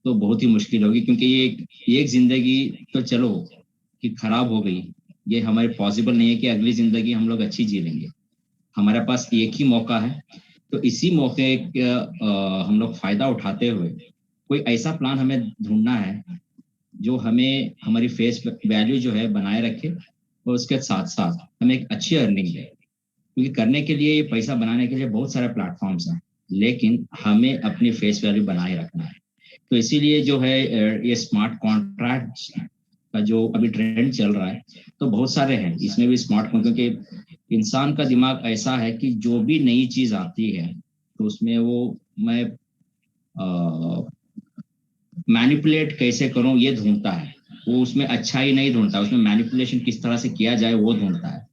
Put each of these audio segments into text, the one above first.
तो बहुत ही मुश्किल होगी, क्योंकि ये एक जिंदगी तो चलो कि खराब हो गई, ये हमारे पॉसिबल नहीं है कि अगली जिंदगी हम लोग अच्छी जी लेंगे। हमारे पास एक ही मौका है, तो इसी मौके का हम लोग फायदा उठाते हुए कोई ऐसा प्लान हमें ढूंढना है जो हमें हमारी फेस वैल्यू जो है बनाए रखे, और उसके साथ साथ हमें एक अच्छी अर्निंग दे। क्योंकि करने के लिए, ये पैसा बनाने के लिए बहुत सारे प्लेटफॉर्म्स हैं, लेकिन हमें अपनी फेस वैल्यू बनाए रखना है। तो इसीलिए जो है ये स्मार्ट कॉन्ट्रैक्ट का जो अभी ट्रेंड चल रहा है, तो बहुत सारे हैं इसमें भी स्मार्ट, क्योंकि इंसान का दिमाग ऐसा है कि जो भी नई चीज आती है तो उसमें वो मैं मैनिपुलेट कैसे करूं ये ढूंढता है। वो उसमें अच्छा ही नहीं ढूंढता, उसमें मैनिपुलेशन किस तरह से किया जाए वो ढूंढता है।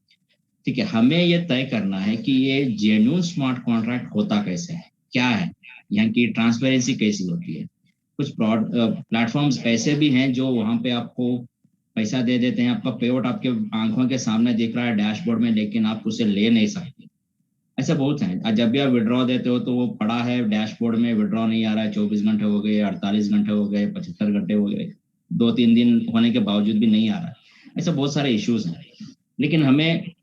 ठीक है, हमें ये तय करना है कि ये जेन्युइन स्मार्ट कॉन्ट्रैक्ट होता कैसे है, क्या है, यहाँ की ट्रांसपेरेंसी कैसी होती है। कुछ प्लेटफॉर्म्स ऐसे भी हैं जो वहां पे आपको पैसा दे देते हैं, आपका पे आउट आपके आंखों के सामने दिख रहा है डैशबोर्ड में, लेकिन आप उसे ले नहीं सकते। ऐसे बहुत हैं। जब भी आप विड्रॉ देते हो तो वो पड़ा है डैशबोर्ड में, विड्रॉ नहीं आ रहा है, 24 घंटे हो गए, 48 घंटे हो गए, 75 घंटे हो गए, 2-3 दिन होने के बावजूद भी नहीं आ रहा है। ऐसे बहुत सारे इश्यूज हैं। लेकिन हमें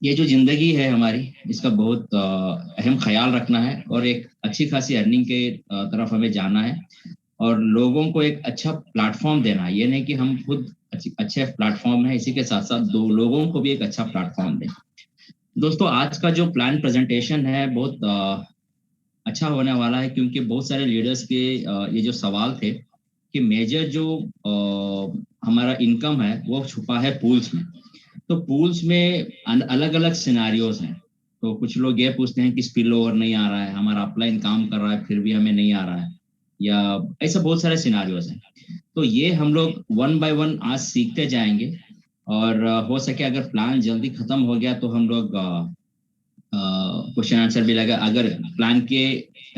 ये जो जिंदगी है हमारी, इसका बहुत अहम ख्याल रखना है, और एक अच्छी खासी अर्निंग के तरफ हमें जाना है, और लोगों को एक अच्छा प्लेटफॉर्म देना है। ये नहीं कि हम खुद अच्छे प्लेटफॉर्म है, इसी के साथ साथ दो लोगों को भी एक अच्छा प्लेटफॉर्म दें। दोस्तों, आज का जो प्लान प्रेजेंटेशन है बहुत अच्छा होने वाला है, क्योंकि बहुत सारे लीडर्स के ये जो सवाल थे कि मेजर जो हमारा इनकम है वो छुपा है पूल्स में। तो पूल्स में अलग अलग सिनारियोज हैं। तो कुछ लोग ये पूछते हैं कि स्पिल ओवर नहीं आ रहा है, हमारा अपलाइन काम कर रहा है फिर भी हमें नहीं आ रहा है, या ऐसा बहुत सारे सिनारियोज हैं। तो ये हम लोग वन बाय वन आज सीखते जाएंगे, और हो सके अगर प्लान जल्दी खत्म हो गया तो हम लोग क्वेश्चन आंसर भी लगा। अगर प्लान के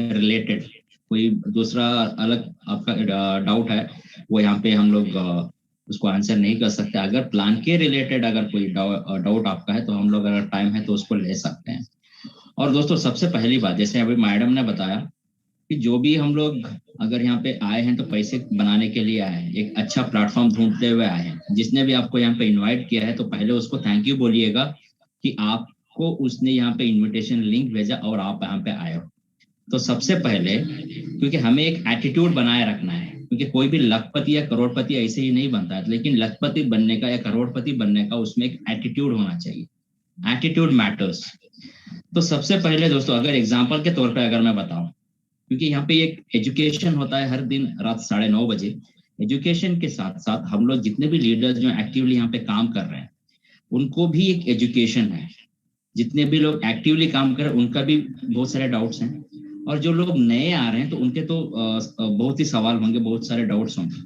रिलेटेड कोई दूसरा अलग आपका डाउट है, वो यहाँ पे हम लोग उसको आंसर नहीं कर सकते। अगर प्लान के रिलेटेड अगर कोई डाउट आपका है तो हम लोग अगर टाइम है तो उसको ले सकते हैं। और दोस्तों, सबसे पहली बात, जैसे अभी मैडम ने बताया कि जो भी हम लोग अगर यहाँ पे आए हैं तो पैसे बनाने के लिए आए हैं, एक अच्छा प्लेटफॉर्म ढूंढते हुए आए हैं। जिसने भी आपको यहाँ पे इनवाइट किया है तो पहले उसको थैंक यू बोलिएगा कि आपको उसने यहाँ पे इनविटेशन लिंक भेजा और आप यहाँ पे आए हो। तो सबसे पहले, क्योंकि हमें एक एटीट्यूड बनाए रखना है, क्योंकि कोई भी लखपति या करोड़पति ऐसे ही नहीं बनता है, लेकिन लखपति बनने का या करोड़पति बनने का उसमें एक एटीट्यूड होना चाहिए। Attitude matters. तो सबसे पहले दोस्तों, अगर एग्जाम्पल के तौर पर अगर मैं बताऊं, क्योंकि यहाँ पे एक एजुकेशन होता है हर दिन रात 9:30 बजे। एजुकेशन के साथ साथ हम लोग जितने भी लीडर्स जो एक्टिवली यहाँ पे काम कर रहे हैं, उनको भी एक एजुकेशन है। जितने भी लोग एक्टिवली काम कर रहे हैं उनका भी बहुत सारे डाउट्स हैं, और जो लोग नए आ रहे हैं तो उनके तो बहुत ही सवाल होंगे, बहुत सारे डाउट्स होंगे।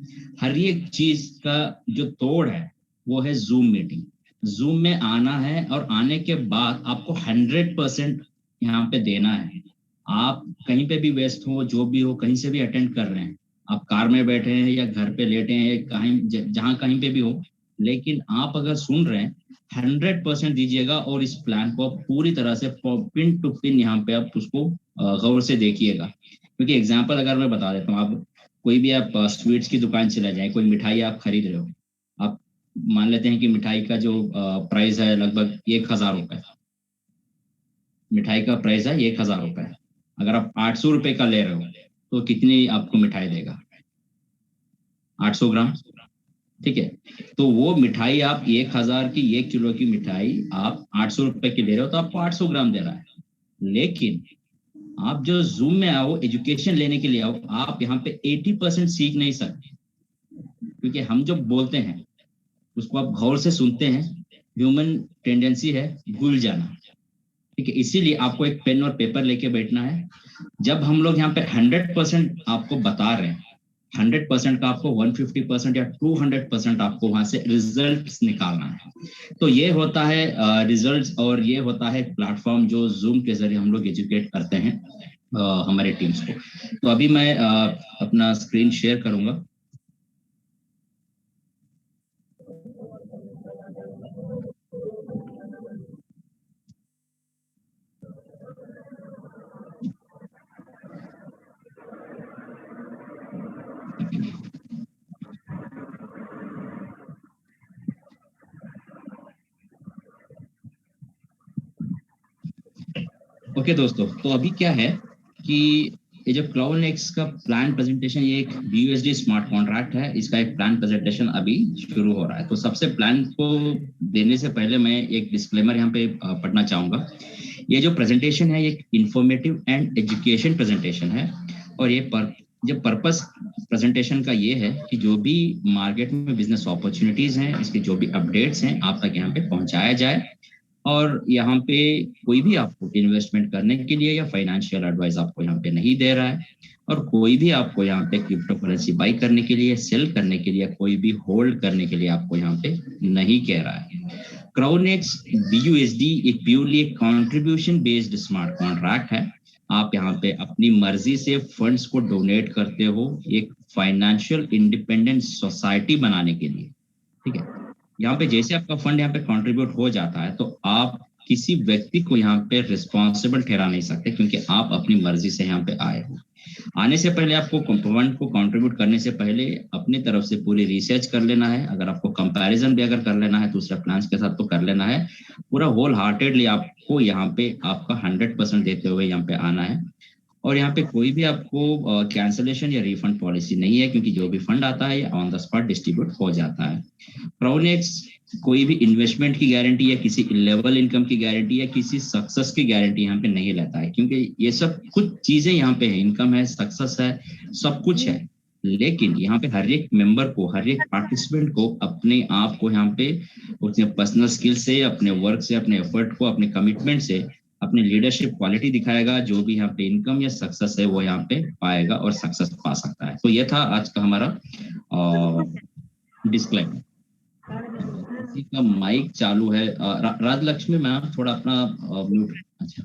हर एक चीज का जो तोड़ है वो है जूम मीटिंग। जूम में आना है, और आने के बाद आपको 100% यहाँ पे देना है। आप कहीं पे भी व्यस्त हो, जो भी हो, कहीं से भी अटेंड कर रहे हैं, आप कार में बैठे हैं या घर पे लेटे हैं, कहीं जहां कहीं पे भी हो, लेकिन आप अगर सुन रहे हैं 100% दीजिएगा, और इस प्लान को आप पूरी तरह से पिन टू पिन यहाँ पे आप उसको गौर से देखिएगा। क्योंकि एग्जाम्पल अगर मैं बता देता हूँ, आप कोई भी आप स्वीट्स की दुकान चले जाए, कोई मिठाई आप खरीद रहे हो, आप मान लेते हैं कि मिठाई का जो प्राइस है लगभग 1,000 रुपए। मिठाई का प्राइस है 1,000 रुपए। अगर आप 800 रुपए का ले रहे हो तो कितनी आपको मिठाई देगा? 800 ग्राम। ठीक है, तो वो मिठाई आप 1,000 की 1 किलो की मिठाई आप 800 रुपए की ले रहे हो तो आपको 800 ग्राम दे रहा है। लेकिन आप जो जूम में आओ, एजुकेशन लेने के लिए आओ, आप यहाँ पे 80% सीख नहीं सकते, क्योंकि हम जो बोलते हैं उसको आप गौर से सुनते हैं। ह्यूमन टेंडेंसी है भूल जाना। ठीक है, इसीलिए आपको एक पेन और पेपर लेके बैठना है। जब हम लोग यहाँ पे 100% आपको बता रहे हैं, 100% का आपको 150% या 200% आपको वहां से रिजल्ट्स निकालना है। तो ये होता है रिजल्ट्स, और ये होता है प्लेटफॉर्म जो जूम के जरिए हम लोग एजुकेट करते हैं हमारे टीम्स को। तो अभी मैं अपना स्क्रीन शेयर करूंगा। ओके दोस्तों, तो अभी क्या है कि ये जो क्लाउडनेक्स का प्लान प्रेजेंटेशन, ये एक BUSD स्मार्ट कॉन्ट्रैक्ट है, इसका एक प्लान प्रेजेंटेशन अभी शुरू हो रहा है। तो सबसे प्लान को देने से पहले मैं एक डिस्क्लेमर यहाँ पे पढ़ना चाहूंगा। ये जो प्रेजेंटेशन है, ये इंफॉर्मेटिव एंड एजुकेशन प्रेजेंटेशन है, और ये जो पर्पस प्रेजेंटेशन का ये है कि जो भी मार्केट में बिजनेस अपॉर्चुनिटीज हैं, इसके जो भी अपडेट्स हैं, आप तक यहाँ पे पहुंचाया जाए। और यहाँ पे कोई भी आपको इन्वेस्टमेंट करने के लिए या फाइनेंशियल एडवाइस आपको यहाँ पे नहीं दे रहा है, और कोई भी आपको यहाँ पे क्रिप्टो करेंसी बाई करने के लिए, सेल करने के लिए, कोई भी होल्ड करने के लिए आपको यहाँ पे नहीं कह रहा है। क्राउडनेक्स BUSD एक प्योरली एक कॉन्ट्रीब्यूशन बेस्ड स्मार्ट कॉन्ट्रैक्ट है। आप यहाँ पे अपनी मर्जी से फंड्स को डोनेट करते हो एक फाइनेंशियल इंडिपेंडेंट सोसाइटी बनाने के लिए, ठीक है। यहाँ पे जैसे आपका फंड यहाँ पे कंट्रीब्यूट हो जाता है, तो आप किसी व्यक्ति को यहाँ पे रिस्पॉन्सिबल ठहरा नहीं सकते, क्योंकि आप अपनी मर्जी से यहाँ पे आए हो। आने से पहले आपको फंड को कंट्रीब्यूट करने से पहले अपनी तरफ से पूरी रिसर्च कर लेना है। अगर आपको कंपैरिजन भी अगर कर लेना है दूसरे प्लान्स के साथ, तो कर लेना है। पूरा होल हार्टेडली आपको यहाँ पे आपका 100% देते हुए यहाँ पे आना है। और यहाँ पे कोई भी आपको कैंसलेशन या रिफंड पॉलिसी नहीं है, क्योंकि जो भी फंड आता है ऑन द स्पॉट डिस्ट्रीब्यूट हो जाता है। क्राउडनेक्स कोई भी इन्वेस्टमेंट की गारंटी या किसी लेवल इनकम की गारंटी या किसी सक्सेस की गारंटी यहाँ पे नहीं लेता है, क्योंकि ये सब कुछ चीजें यहाँ पे है, इनकम है, सक्सेस है, सब कुछ है। लेकिन यहाँ पे हर एक मेंबर को, हर एक पार्टिसिपेंट को अपने आप को यहाँ पे उसने पर्सनल स्किल से, अपने वर्क से, अपने एफर्ट को, अपने कमिटमेंट से अपनी लीडरशिप क्वालिटी दिखाएगा। जो भी यहाँ पे इनकम या सक्सेस है वो यहाँ पे पाएगा और सक्सेस पा सकता है। तो ये था आज का हमारा डिस्क्लेमर। किसी का माइक चालू है, राजलक्ष्मी मैम थोड़ा अपना म्यूट। अच्छा,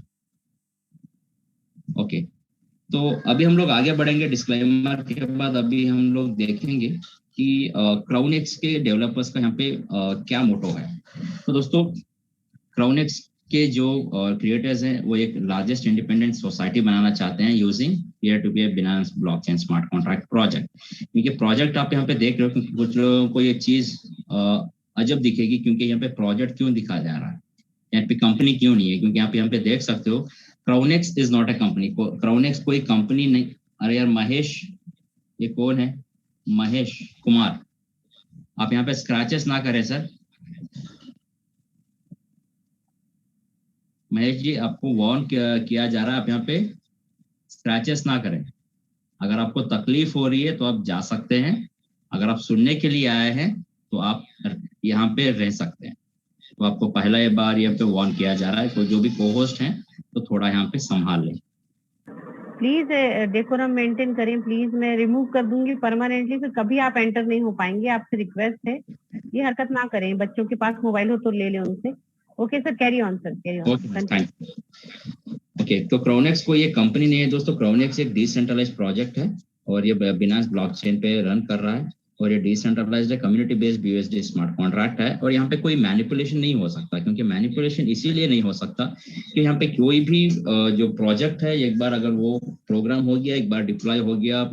ओके। तो अभी हम लोग आगे बढ़ेंगे। डिस्क्लेमर के बाद अभी हम लोग देखेंगे कि क्राउडनेक्स के डेवलपर्स का यहाँ पे क्या मोटो है। तो दोस्तों, क्राउडनेक्स के जो क्रिएटर्स हैं वो एक लार्जेस्ट इंडिपेंडेंट सोसाइटी बनाना चाहते हैं using peer to peer Binance blockchain smart contract project. क्योंकि प्रोजेक्ट आप यहाँ पे देख रहे हो, क्योंकि कुछ लोगों को ये चीज अजब दिखेगी, क्योंकि यहाँ पे प्रोजेक्ट क्यों दिखा जा रहा है, यहाँ पे कंपनी क्यों नहीं है। क्योंकि आप यहाँ पे देख सकते हो, क्राउडनेक्स इज नॉट अ कंपनी। क्राउडनेक्स कोई कंपनी नहीं। अरे यार महेश, ये कौन है? महेश कुमार, आप यहाँ पे स्क्रैचेस ना करें सर। महेश जी, आपको वार्न किया जा रहा है, आप यहाँ पे स्क्रैचेस ना करें। अगर आपको तकलीफ हो रही है तो आप जा सकते हैं। अगर आप सुनने के लिए आए हैं तो आप यहाँ पे रह सकते हैं। तो आपको पहला ये बार यहाँ पे वार्न किया जा रहा है। तो जो भी को-होस्ट हैं तो थोड़ा यहाँ पे संभाल लें प्लीज। डेकोरम मेंटेन करें प्लीज। मैं रिमूव कर दूंगी परमानेंटली, फिर कभी आप एंटर नहीं हो पाएंगे। आपसे रिक्वेस्ट है, ये हरकत ना करें। बच्चों के पास मोबाइल हो तो ले लें उनसे। Okay sir, carry on sir, carry on. Okay, तो क्राउडनेक्स कोई ये कंपनी नहीं है दोस्तों। क्राउडनेक्स एक डिसेंट्रलाइज्ड प्रोजेक्ट है और ये बिनांस ब्लॉकचेन पे रन कर रहा है, और ये डिसेंट्रलाइज्ड है, community based BUSD smart contract है। और यहाँ पे कोई मैनिपुलेशन नहीं हो सकता, क्योंकि मैनिपुलेशन इसीलिए नहीं हो सकता कि यहाँ पे कोई भी जो प्रोजेक्ट है, एक बार अगर वो प्रोग्राम हो गया, एक बार डिप्लॉय हो गया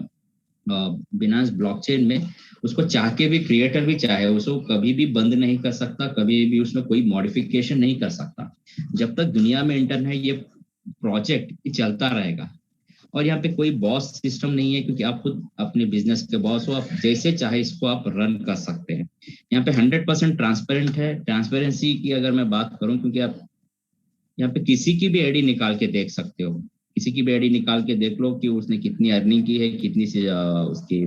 बिनांस ब्लॉकचेन में, उसको चाह के भी क्रिएटर भी चाहे उसको कभी भी बंद नहीं कर सकता, कभी भी उसमें कोई मॉडिफिकेशन नहीं कर सकता। जब तक दुनिया में इंटरनेट, ये प्रोजेक्ट चलता रहेगा। और यहाँ पे कोई बॉस सिस्टम नहीं है, क्योंकि आप खुद अपने बिजनेस के बॉस हो। आप जैसे चाहे इसको आप रन कर सकते हैं। यहाँ पे 100% ट्रांसपेरेंट है। ट्रांसपेरेंसी की अगर मैं बात करूं, क्योंकि आप यहाँ पे किसी की भी आईडी निकाल के देख सकते हो। किसी की भी आईडी निकाल के देख लो कि उसने कितनी अर्निंग की है, कितनी से उसकी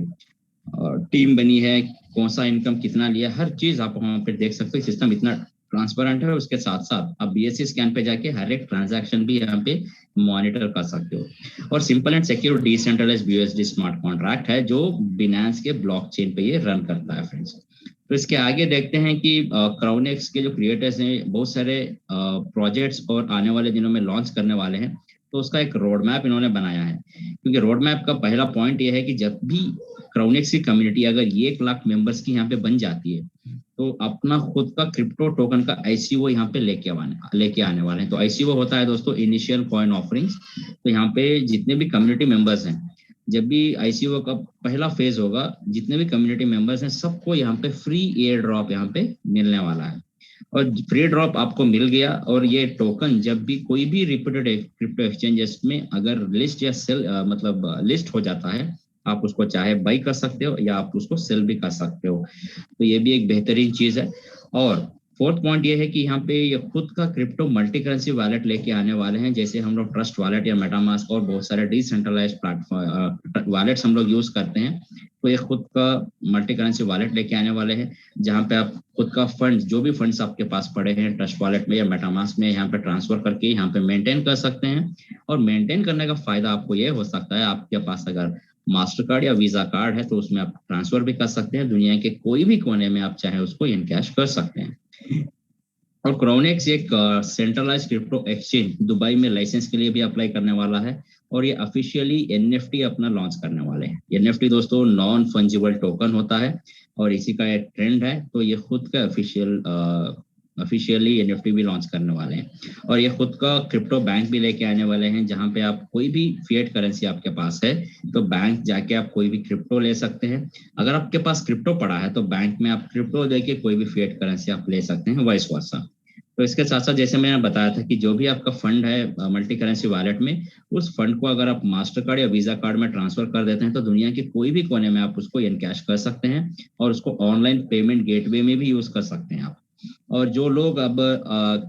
टीम बनी है, कौन सा इनकम कितना लिया, हर चीज आप वहाँ पे देख सकते हो। सिस्टम इतना ट्रांसपेरेंट है। उसके साथ साथ आप BSC स्कैन पे जाके हर एक ट्रांजैक्शन भी यहाँ पे मॉनिटर कर सकते हो। और simple and secure decentralised BUSD smart contract है, जो बिनांस के ब्लॉकचेन पे ये रन करता है फ्रेंड्स। तो इसके आगे देखते हैं कि क्राउडनेक्स के जो क्रिएटर्स हैं, बहुत सारे प्रोजेक्ट्स और आने वाले दिनों में लॉन्च करने वाले हैं। तो उसका एक रोड मैप इन्होंने बनाया है, क्योंकि रोड मैप का पहला पॉइंट ये है कि जब भी क्राउडनेक्स की कम्युनिटी अगर 1 लाख मेंबर्स की यहाँ पे बन जाती है, तो अपना खुद का क्रिप्टो टोकन का ICO यहाँ पे लेके आने वाले हैं। तो ICO होता है दोस्तों इनिशियल कॉइन ऑफरिंग्स। तो यहाँ पे जितने भी कम्युनिटी मेंबर्स हैं, जब भी ICO का पहला फेज होगा, जितने भी कम्युनिटी मेंबर्स हैं सबको यहाँ पे फ्री एयर ड्रॉप यहाँ पे मिलने वाला है। और फ्री ड्रॉप आपको मिल गया। और ये टोकन जब भी कोई भी रिप्यूटेड क्रिप्टो एक्सचेंजेस में अगर लिस्ट या सेल मतलब लिस्ट हो जाता है, आप उसको चाहे बाई कर सकते हो या आप उसको सेल भी कर सकते हो। तो ये भी एक बेहतरीन चीज है। और फोर्थ पॉइंट ये है कि यहाँ पे ये खुद का क्रिप्टो मल्टी करेंसी वॉलेट लेके आने वाले हैं। जैसे हम लोग ट्रस्ट वॉलेट या मेटामास्क और बहुत सारे डिसेंट्रलाइज प्लेटफॉर्म वॉलेट्स हम लोग यूज करते हैं, तो ये खुद का मल्टी करेंसी वॉलेट लेके आने वाले हैं, जहाँ पे आप खुद का फंड, जो भी फंड्स आपके पास पड़े हैं ट्रस्ट वॉलेट में या मेटामास्क में, यहाँ पे ट्रांसफर करके यहाँ पे मेंटेन कर सकते हैं। और मेंटेन करने का फायदा आपको ये हो सकता है, आपके पास अगर मास्टर कार्ड या वीजा कार्ड है तो उसमें आप ट्रांसफर भी कर सकते हैं, दुनिया के कोई भी कोने में आप चाहे उसको इनकैश कर सकते हैं। और क्रोनेक्स एक सेंट्रलाइज क्रिप्टो एक्सचेंज दुबई में लाइसेंस के लिए भी अप्लाई करने वाला है। और ये ऑफिशियली एनएफटी अपना लॉन्च करने वाले हैं। एनएफटी दोस्तों नॉन फंजिबल टोकन होता है और इसी का एक ट्रेंड है। तो ये खुद का ऑफिशियली एनएफटी भी लॉन्च करने वाले हैं। और ये खुद का क्रिप्टो बैंक भी लेके आने वाले हैं, जहां पे आप कोई भी फिएट करेंसी आपके पास है तो बैंक जाके आप कोई भी क्रिप्टो ले सकते हैं। अगर आपके पास क्रिप्टो पड़ा है तो बैंक में आप क्रिप्टो देके कोई भी फिएट करेंसी आप ले सकते हैं, वाइस वर्सा। तो इसके साथ साथ जैसे मैंने बताया था कि जो भी आपका फंड है मल्टी करेंसी वॉलेट में, उस फंड को अगर आप मास्टर कार्ड या वीजा कार्ड में ट्रांसफर कर देते हैं तो दुनिया के कोई भी कोने में आप उसको इनकैश कर सकते हैं और उसको ऑनलाइन पेमेंट गेटवे में भी यूज कर सकते हैं आप। और जो लोग अब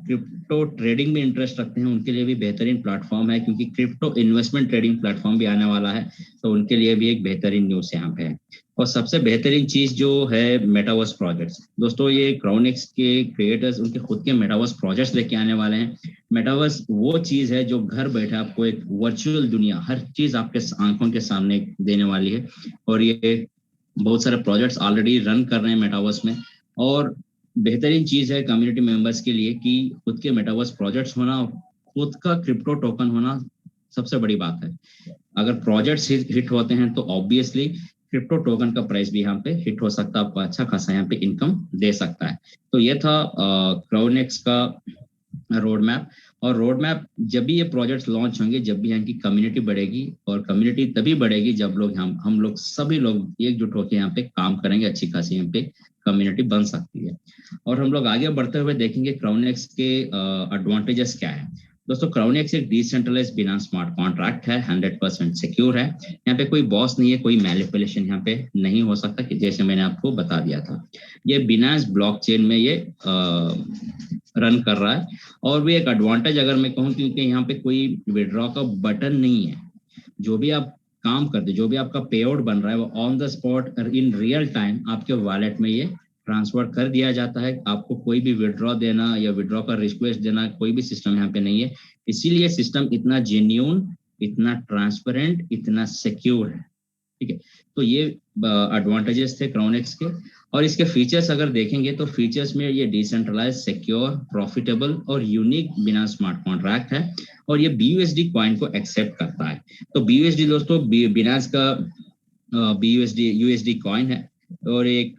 क्रिप्टो ट्रेडिंग में इंटरेस्ट रखते हैं उनके लिए भी बेहतरीन प्लेटफॉर्म है, क्योंकि क्रिप्टो इन्वेस्टमेंट ट्रेडिंग प्लेटफॉर्म भी आने वाला है। तो उनके लिए भी एक बेहतरीन न्यूज़ यहाँ पे है। और सबसे बेहतरीन चीज जो है मेटावर्स प्रोजेक्ट्स। दोस्तों ये क्राउनेक्स के क्रिएटर्स उनके खुद के मेटावर्स प्रोजेक्ट्स लेके आने वाले हैं। मेटावर्स वो चीज है जो घर बैठे आपको एक वर्चुअल दुनिया, हर चीज आपके आंखों के सामने देने वाली है। और ये बहुत सारे प्रोजेक्ट्स ऑलरेडी रन कर रहे हैं मेटावर्स में। और बेहतरीन चीज है कम्युनिटी मेंबर्स के लिए कि खुद के मेटावर्स प्रोजेक्ट्स होना और खुद का क्रिप्टो टोकन होना सबसे बड़ी बात है। अगर प्रोजेक्ट्स हिट होते हैं तो ऑब्वियसली क्रिप्टो टोकन का प्राइस भी यहाँ पे हिट हो सकता है, आपको अच्छा खासा यहाँ पे इनकम दे सकता है। तो ये था क्राउनेक्स का रोड मैप। और रोड मैप जब भी ये प्रोजेक्ट्स लॉन्च होंगे, जब भी यहाँ की कम्युनिटी बढ़ेगी, और कम्युनिटी तभी बढ़ेगी जब लोग हम लोग सभी लोग एकजुट होकर यहाँ पे काम करेंगे, अच्छी खासी यहाँ पे कम्युनिटी बन सकती है। और हम लोग आगे बढ़ते हुए देखेंगे क्राउनेक्स के एडवांटेजेस क्या है। दोस्तों क्राउनेक्स एक डिसेंट्रलाइज्ड बिनांस स्मार्ट कॉन्ट्रैक्ट है, 100% सिक्योर है। यहाँ पे कोई बॉस नहीं है, कोई मैनिपुलेशन यहाँ पे नहीं हो सकता, कि जैसे मैंने आपको बता दिया था। ये बिनांस ब्लॉकचेन में ये रन कर रहा है। और भी एक एडवांटेज अगर मैं कहूँ, क्योंकि यहाँ पे कोई विड्रॉ का बटन नहीं है। जो भी आप काम करते, जो भी आपका पे आउट बन रहा है वो on the spot in real time आपके वॉलेट में ये ट्रांसफर कर दिया जाता है। आपको कोई भी विड्रॉ देना या विड्रॉ का रिक्वेस्ट देना कोई भी सिस्टम यहाँ पे नहीं है। इसीलिए सिस्टम इतना जेन्युइन, इतना ट्रांसपेरेंट, इतना सिक्योर है। ठीक है, तो ये एडवांटेजेस थे क्राउनेक्स के। और इसके फीचर्स अगर देखेंगे तो फीचर्स में ये डिसेंट्रलाइज, सिक्योर, प्रॉफिटेबल और यूनिक बिना स्मार्ट कॉन्ट्रैक्ट है। और ये BUSD कॉइन को एक्सेप्ट करता है। तो BUSD दोस्तों बिनांस का USD कॉइन है और एक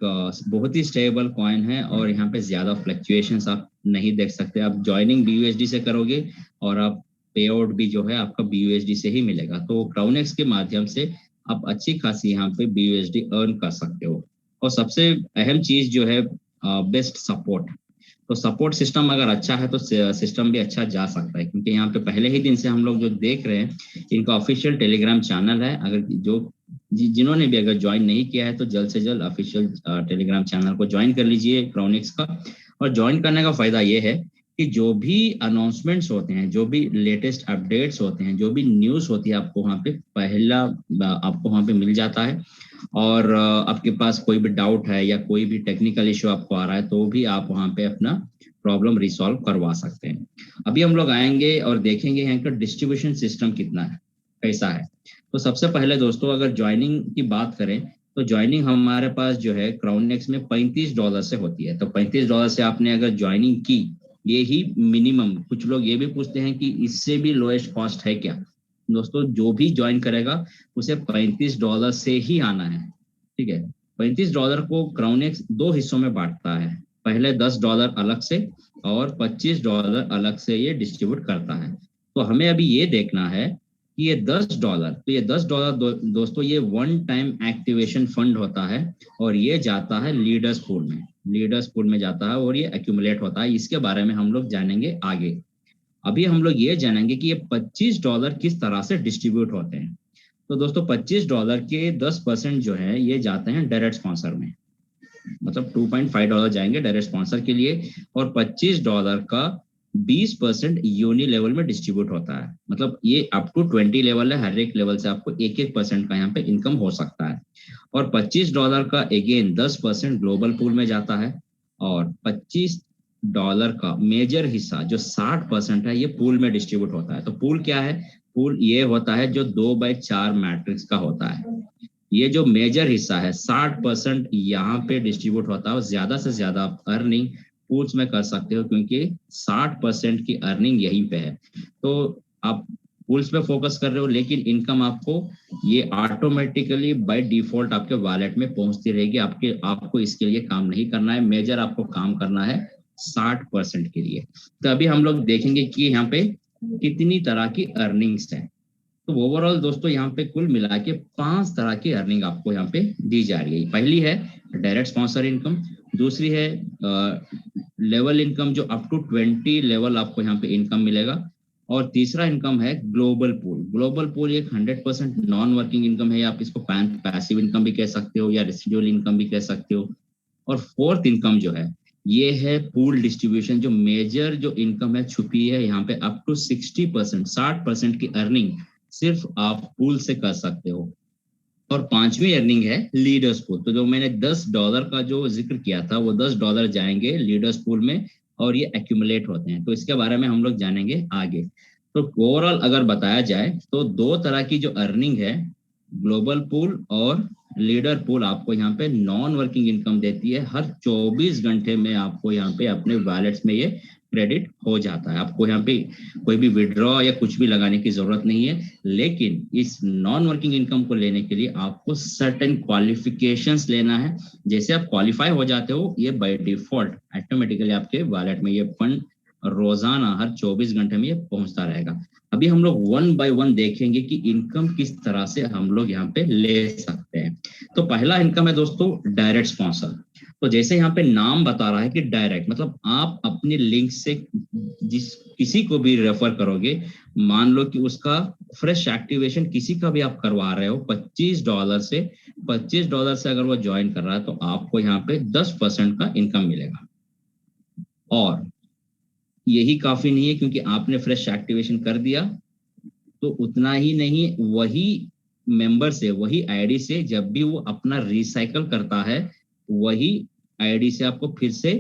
बहुत ही स्टेबल कॉइन है। और यहाँ पे ज्यादा फ्लक्चुएशंस आप नहीं देख सकते। आप ज्वाइनिंग BUSD से करोगे और आप पे आउट भी जो है आपका BUSD से ही मिलेगा। तो क्राउनेक्स के माध्यम से आप अच्छी खासी यहाँ पे BUSD अर्न कर सकते हो। और सबसे अहम चीज जो है बेस्ट सपोर्ट। तो सपोर्ट सिस्टम अगर अच्छा है तो सिस्टम भी अच्छा जा सकता है, क्योंकि यहाँ पे पहले ही दिन से हम लोग जो देख रहे हैं, इनका ऑफिशियल टेलीग्राम चैनल है। अगर जिन्होंने भी अगर ज्वाइन नहीं किया है तो जल्द से जल्द ऑफिशियल टेलीग्राम चैनल को ज्वाइन कर लीजिए क्राउनेक्स का। और ज्वाइन करने का फायदा ये है कि जो भी अनाउंसमेंट्स होते हैं, जो भी लेटेस्ट अपडेट्स होते हैं, जो भी न्यूज़ होती है, आपको वहाँ पे पहला आपको वहाँ पे मिल जाता है। और आपके पास कोई भी डाउट है या कोई भी टेक्निकल इशू आपको आ रहा है तो भी आप वहाँ पे अपना प्रॉब्लम रिसॉल्व करवा सकते हैं। अभी हम लोग आएंगे और देखेंगे यहाँ का डिस्ट्रीब्यूशन सिस्टम कितना है, कैसा है। तो सबसे पहले दोस्तों अगर ज्वाइनिंग की बात करें तो ज्वाइनिंग हमारे पास जो है क्राउनेक्स में $35 से होती है। तो $35 से आपने अगर ज्वाइनिंग की, ये ही मिनिमम। कुछ लोग ये भी पूछते हैं कि इससे भी लोएस्ट कॉस्ट है क्या। दोस्तों जो भी ज्वाइन करेगा उसे $35 से ही आना है। ठीक है, $35 को क्राउनेक्स 2 हिस्सों में बांटता है। पहले $10 अलग से और $25 अलग से ये डिस्ट्रीब्यूट करता है। तो हमें अभी ये देखना है कि ये $10, तो ये $10 दोस्तों ये वन टाइम एक्टिवेशन फंड होता है और ये जाता है लीडर्स पूल में, लीडर्स पूल में जाता है और ये एक्यूमुलेट होता है। इसके बारे में हम लोग जानेंगे आगे। अभी हम लोग ये जानेंगे कि ये $25 किस तरह से डिस्ट्रीब्यूट होते हैं। तो दोस्तों $25 के 10% जो है ये जाते हैं डायरेक्ट स्पॉन्सर में, मतलब $2.5 जाएंगे डायरेक्ट स्पॉन्सर के लिए, और $25 का 20% यूनि लेवल में डिस्ट्रीब्यूट होता है। मतलब ये अप टू 20 लेवल है, हर एक लेवल से आपको 1-1% का यहाँ पे इनकम हो सकता है। और $25 का अगेन 10% ग्लोबल पूल में जाता है, और $25 का मेजर हिस्सा जो 60% है ये पूल में डिस्ट्रीब्यूट होता है। तो पूल क्या है? पूल ये होता है जो 2/4 मैट्रिक्स का होता है। ये जो मेजर हिस्सा है 60% यहाँ पे डिस्ट्रीब्यूट होता है, और ज्यादा से ज्यादा आप अर्निंग पूल्स में कर सकते हो, क्योंकि 60% की अर्निंग यहीं पे है। तो आप पूल्स पे फोकस कर रहे हो, लेकिन इनकम आपको ये ऑटोमेटिकली बाय डिफॉल्ट आपके वॉलेट में पहुंचती रहेगी। आपको इसके लिए काम नहीं करना है, मेजर आपको काम करना है 60% के लिए। तो अभी हम लोग देखेंगे कि यहाँ पे कितनी तरह की अर्निंग्स है। तो ओवरऑल दोस्तों यहाँ पे कुल मिला के 5 तरह की अर्निंग आपको यहाँ पे दी जा रही है। पहली है डायरेक्ट स्पॉन्सर इनकम, दूसरी है लेवल इनकम जो अप टू 20 लेवल आपको यहाँ पे इनकम मिलेगा, और तीसरा इनकम है ग्लोबल पूल। ग्लोबल पूल एक 100% नॉन वर्किंग इनकम है, आप इसको पैसिव इनकम भी कह सकते हो या रेसिडुअल इनकम भी कह सकते हो। और फोर्थ इनकम जो है ये है पूल डिस्ट्रीब्यूशन, जो मेजर जो इनकम है छुपी है यहाँ पे अप टू 60% की अर्निंग सिर्फ आप पूल से कर सकते हो। और पांचवी अर्निंग है लीडर्स पूल। तो जो मैंने $10 का जो जिक्र किया था वो $10 जाएंगे लीडर्स पूल में, और ये एक्यूमुलेट होते हैं। तो इसके बारे में हम लोग जानेंगे आगे। तो ओवरऑल अगर बताया जाए तो 2 तरह की जो अर्निंग है, ग्लोबल पूल और लीडर पूल, आपको यहाँ पे नॉन वर्किंग इनकम देती है। हर 24 घंटे में आपको यहाँ पे अपने वॉलेट्स में ये क्रेडिट हो जाता है। आपको यहाँ पे कोई भी विड्रॉ या कुछ भी लगाने की जरूरत नहीं है। लेकिन इस नॉन वर्किंग इनकम को लेने के लिए आपको सर्टेन क्वालिफिकेशंस लेना है। जैसे आप क्वालिफाई हो जाते हो, ये बाय डिफॉल्ट ऑटोमेटिकली आपके वॉलेट में ये फंड रोजाना हर 24 घंटे में ये पहुंचता रहेगा। अभी हम लोग 1 बाय 1 देखेंगे कि इनकम किस तरह से हम लोग यहाँ पे ले सकते हैं। तो पहला इनकम है दोस्तों डायरेक्ट स्पॉन्सर। तो जैसे यहाँ पे नाम बता रहा है कि डायरेक्ट, मतलब आप अपने लिंक से जिस किसी को भी रेफर करोगे, मान लो कि उसका फ्रेश एक्टिवेशन किसी का भी आप करवा रहे हो $25 से अगर वो ज्वाइन कर रहा है तो आपको यहाँ पे 10% का इनकम मिलेगा। और यही काफी नहीं है, क्योंकि आपने फ्रेश एक्टिवेशन कर दिया तो उतना ही नहीं, वही मेंबर से, वही आईडी से जब भी वो अपना रिसाइकल करता है, वही आईडी से आपको फिर से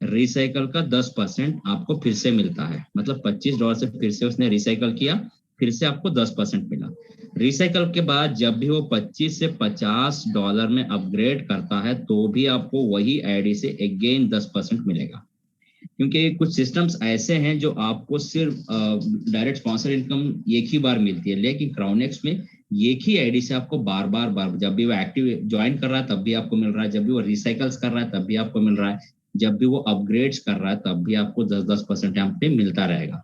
रिसाइकल का 10% आपको फिर से मिलता है। मतलब $25 से फिर से उसने रिसाइकल किया, फिर से आपको 10% मिला। रिसाइकल के बाद जब भी वो 25 से $50 में अपग्रेड करता है तो भी आपको वही आईडी से अगेन 10% मिलेगा। क्योंकि कुछ सिस्टम्स ऐसे हैं जो आपको सिर्फ डायरेक्ट स्पॉन्सर इनकम एक ही बार मिलती है, लेकिन क्राउनेक्स में एक ही आईडी से आपको बार बार जब भी वो एक्टिव ज्वाइन कर रहा है तब भी आपको मिल रहा है, जब भी वो रिसाइकल्स कर रहा है तब भी आपको मिल रहा है, जब भी वो अपग्रेड्स कर रहा है तब भी आपको 10% यहाँ पे मिलता रहेगा।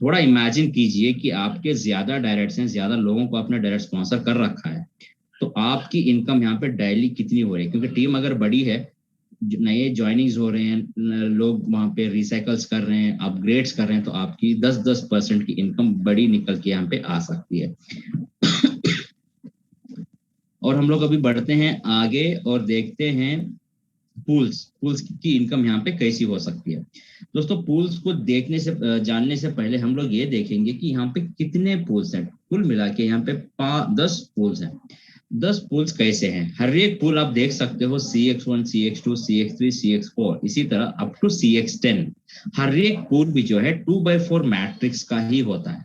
थोड़ा इमेजिन कीजिए कि आपके ज्यादा डायरेक्ट्स हैं, ज्यादा लोगों को आपने डायरेक्ट स्पॉन्सर कर रखा है, तो आपकी इनकम यहाँ पे डेली कितनी हो रही है। क्योंकि टीम अगर बड़ी है, नए ज्वाइनिंग्स हो रहे हैं, लोग वहां पे रिसाइकल्स कर रहे हैं, अपग्रेड्स कर रहे हैं, तो आपकी 10% की इनकम बड़ी निकल के यहाँ पे आ सकती है। और हम लोग अभी बढ़ते हैं आगे और देखते हैं पूल्स की इनकम यहाँ पे कैसी हो सकती है। दोस्तों पूल्स को देखने से जानने से पहले हम लोग ये देखेंगे कि यहाँ पे कितने पूल्स हैं। कुल मिला के यहाँ पे 10 पूल्स हैं। 10 पूल्स कैसे हैं? हर एक पूल आप देख सकते हो CX1, CX2, CX3, CX4, इसी तरह अप टू CX10। हर एक पूल भी जो है 2/4 मैट्रिक्स का ही होता है।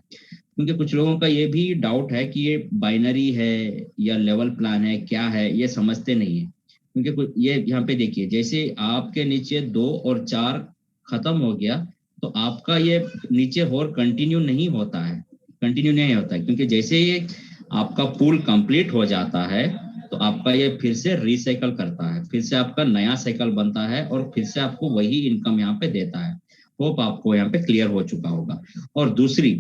क्योंकि कुछ लोगों का ये भी डाउट है कि ये बाइनरी है या लेवल प्लान है, क्या है, ये समझते नहीं है। क्योंकि ये यहाँ पे देखिए, जैसे आपके नीचे 2 और 4 खत्म हो गया तो आपका ये नीचे और कंटिन्यू नहीं होता है, क्योंकि जैसे ये आपका पूल कंप्लीट हो जाता है तो आपका ये फिर से रिसाइकल करता है, फिर से आपका नया साइकिल बनता है और फिर से आपको वही इनकम यहाँ पे देता है। होप आपको यहाँ पे क्लियर हो चुका होगा। और दूसरी,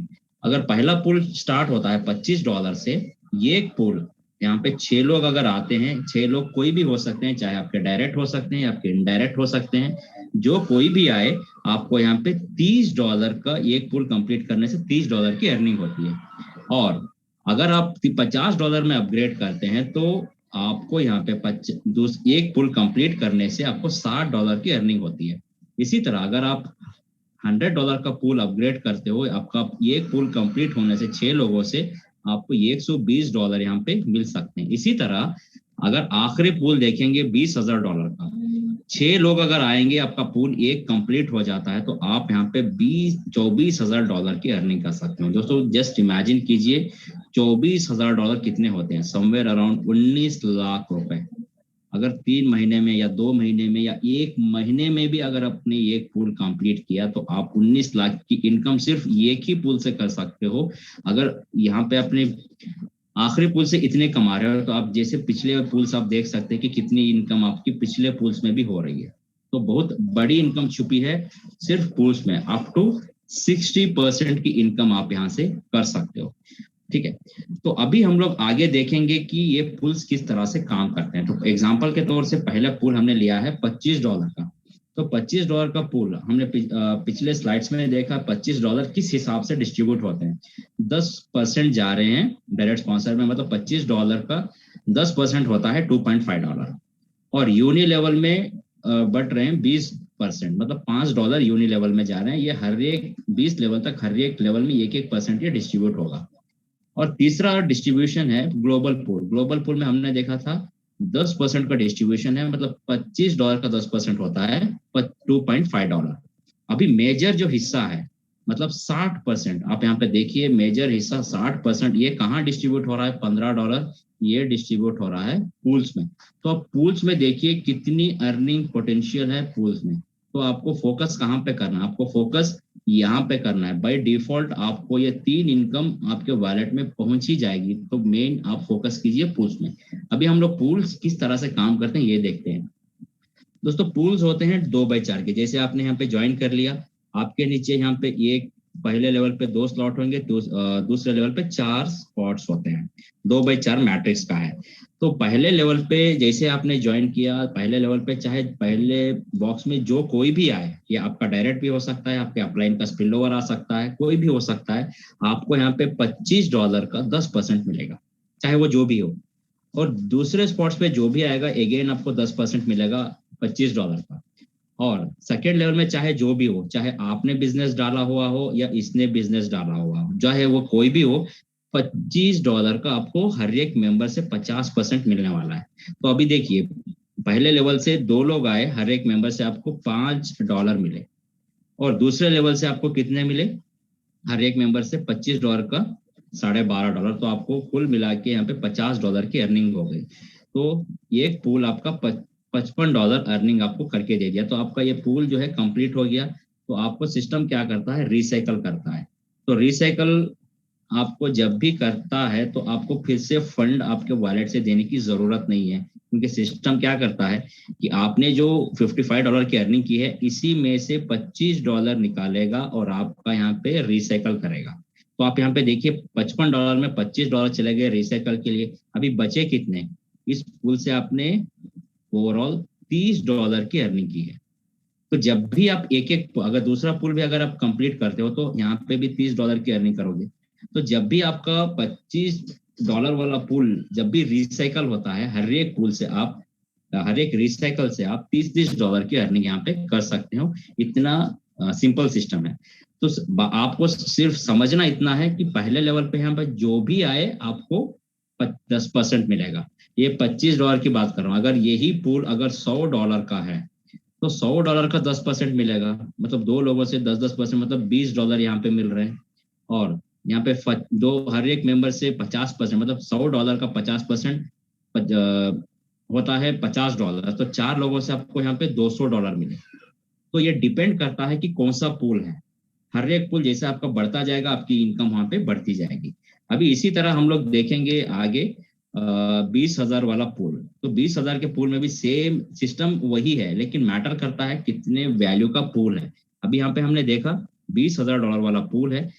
अगर पहला पूल स्टार्ट होता है $25 से, ये एक पूल यहाँ पे 6 लोग अगर आते हैं, 6 लोग कोई भी हो सकते हैं, चाहे आपके डायरेक्ट हो सकते हैं, आपके इनडायरेक्ट हो सकते हैं, जो कोई भी आए, आपको यहाँ पे $30 का एक पूल कंप्लीट करने से $30 की अर्निंग होती है। और अगर आप $50 में अपग्रेड करते हैं तो आपको यहाँ पे एक पुल कंप्लीट करने से आपको $60 की अर्निंग होती है। इसी तरह अगर आप $100 का पूल अपग्रेड करते हो, आपका एक पूल कंप्लीट होने से 6 लोगों से आपको $120 यहाँ पे मिल सकते हैं। इसी तरह अगर आखिरी पूल देखेंगे $20,000 का, 6 लोग अगर आएंगे, आपका पूल एक कंप्लीट हो जाता है, तो आप यहाँ पे $24,000 की अर्निंग कर सकते हो। दोस्तों जस्ट इमेजिन कीजिए $24,000 कितने होते हैं, समवेयर अराउंड 19 लाख रुपए। अगर 3 महीने में या 2 महीने में या 1 महीने में भी अगर अपने एक पूल कंप्लीट किया तो आप 19 लाख की इनकम सिर्फ एक ही पूल से कर सकते हो। अगर यहाँ पे अपने आखिरी पूल से इतने कमा रहे हो तो आप जैसे पिछले पूल्स आप देख सकते हैं कि कितनी इनकम आपकी पिछले पूल्स में भी हो रही है। तो बहुत बड़ी इनकम छुपी है सिर्फ पूल्स में, अप टू 60% की इनकम आप यहाँ से कर सकते हो। ठीक है, तो अभी हम लोग आगे देखेंगे कि ये पूल्स किस तरह से काम करते हैं। तो एग्जांपल के तौर से पहला पूल हमने लिया है $25 का। तो $25 का पूल हमने पिछले स्लाइड्स में देखा, $25 किस हिसाब से डिस्ट्रीब्यूट होते हैं। 10% जा रहे हैं डायरेक्ट स्पॉन्सर में, मतलब $25 का 10% होता है $2.5। और यूनि लेवल में बढ़ रहे हैं 20%, मतलब $5 यूनि लेवल में जा रहे हैं। ये हर एक 20 लेवल तक हर एक लेवल में 1% ये डिस्ट्रीब्यूट होगा। और तीसरा डिस्ट्रीब्यूशन है ग्लोबल पूल। ग्लोबल पूल में हमने देखा था 10% का डिस्ट्रीब्यूशन है, मतलब $25 का 10% होता है $2.5। अभी मेजर जो हिस्सा है मतलब 60%, आप यहाँ पे देखिए मेजर हिस्सा 60%, ये कहाँ डिस्ट्रीब्यूट हो रहा है, $15 ये डिस्ट्रीब्यूट हो रहा है पूल्स में। तो आप पूल्स में देखिए कितनी अर्निंग पोटेंशियल है पूल्स में। तो आपको फोकस कहाँ पे करना है, आपको फोकस यहाँ पे करना है। बाय डिफॉल्ट आपको ये 3 इनकम आपके वॉलेट में पहुंच ही जाएगी। तो मेन आप फोकस कीजिए पूल्स में। अभी हम लोग पूल्स किस तरह से काम करते हैं ये देखते हैं। दोस्तों पूल्स होते हैं 2x4 के। जैसे आपने यहाँ पे ज्वाइन कर लिया, आपके नीचे यहाँ पे एक पहले लेवल पे 2 स्लॉट होंगे, दूसरे लेवल पे 4 स्पॉट्स होते हैं। 2x4 मैट्रिक्स का है। तो पहले लेवल पे जैसे आपने ज्वाइन किया, पहले लेवल पे चाहे पहले बॉक्स में जो कोई भी आए, ये आपका डायरेक्ट भी हो सकता है, आपके अपलाइन का स्पिल ओवर आ सकता है, कोई भी हो सकता है, आपको यहाँ पे $25 का 10% मिलेगा, चाहे वो जो भी हो। और दूसरे स्पॉट्स पे जो भी आएगा अगेन आपको 10% मिलेगा $25 का। और सेकेंड लेवल में चाहे जो भी हो, चाहे आपने बिजनेस डाला हुआ हो या इसने बिजनेस डाला हुआ हो, चाहे वो कोई भी हो, $25 का आपको हर एक मेंबर से 50% मिलने वाला है। तो अभी देखिए पहले लेवल से 2 लोग आए, हर एक मेंबर से आपको $5 मिले। और दूसरे लेवल से आपको कितने मिले, हर एक मेंबर से $25 का $12.5। तो आपको कुल मिला के यहाँ पे $50 की अर्निंग हो गई। तो ये पूल आपका $55 अर्निंग आपको करके दे दिया। तो आपका ये पूल जो है कंप्लीट हो गया। तो आपको सिस्टम क्या करता है, रिसाइकल करता है। तो रिसाइकल आपको जब भी करता है तो आपको फिर से फंड आपके वॉलेट से देने की जरूरत नहीं है, क्योंकि सिस्टम क्या करता है कि आपने जो $55 की अर्निंग की है, इसी में से $25 निकालेगा और आपका यहाँ पे रिसाइकल करेगा। तो आप यहाँ पे देखिए $55 में $25 चले गए रिसाइकल के लिए। अभी बचे कितने, इस पूल से आपने ओवरऑल $30 की अर्निंग की है। तो जब भी आप एक अगर दूसरा पूल भी अगर आप कंप्लीट करते हो तो यहाँ पे भी $30 की अर्निंग करोगे। तो जब भी आपका $25 वाला पूल जब भी रिसाइकल होता है, हर एक पूल से आप हर एक रिसाइकल से आप $30 की अर्निंग यहाँ पे कर सकते हो। इतना सिंपल सिस्टम है। तो आपको सिर्फ समझना इतना है कि पहले लेवल पे यहाँ पे जो भी आए आपको 10% मिलेगा। ये $25 की बात कर रहा हूँ। अगर यही पूल अगर $100 का है तो $100 का 10% मिलेगा, मतलब 2 लोगों से 10% मतलब $20 यहाँ पे मिल रहे हैं। और यहाँ पे हर एक मेंबर से 50%, मतलब $100 का 50% होता है $50। तो 4 लोगों से आपको यहाँ पे $200 मिले। तो ये डिपेंड करता है कि कौन सा पूल है। हर एक पूल जैसे आपका बढ़ता जाएगा आपकी इनकम वहां पे बढ़ती जाएगी। अभी इसी तरह हम लोग देखेंगे आगे 20,000 वाला पूल। तो 20,000 के पूल में भी सेम सिस्टम वही है, लेकिन मैटर करता है कितने वैल्यू का पूल है। अभी यहाँ पे हमने देखा $20,000 वाला पूल है।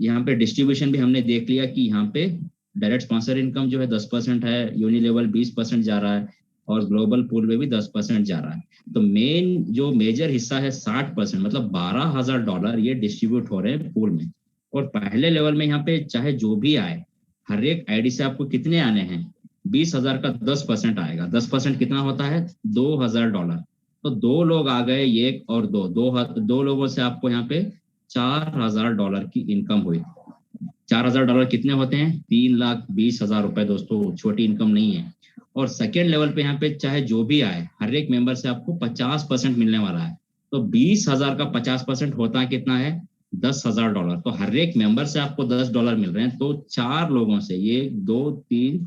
यहाँ पे डिस्ट्रीब्यूशन भी हमने देख लिया कि यहाँ पे डायरेक्ट स्पॉन्सर इनकम जो है 10% है, यूनिलेवल 20% जा रहा है और ग्लोबल पूल में भी 10% जा रहा है। तो मेन जो मेजर हिस्सा है 60%, मतलब $12,000 ये डिस्ट्रीब्यूट हो रहे हैं पूल में। और पहले लेवल में यहाँ पे चाहे जो भी आए, हर एक आईडी से आपको कितने आने हैं, 20,000 का 10% आएगा। 10% कितना होता है, $2,000। तो 2 लोग आ गए, एक और दो लोगों से आपको यहाँ पे $4,000 की इनकम हुई। $4,000 कितने होते हैं, 3,20,000 रुपए दोस्तों, छोटी इनकम नहीं है। और सेकेंड लेवल पे यहाँ पे चाहे जो भी आए, हर एक मेंबर से आपको 50% मिलने वाला है। तो 20,000 का 50% होता है कितना है, $10,000। तो हर एक मेंबर से आपको $10 मिल रहे हैं। तो 4 लोगों से, 1 2 3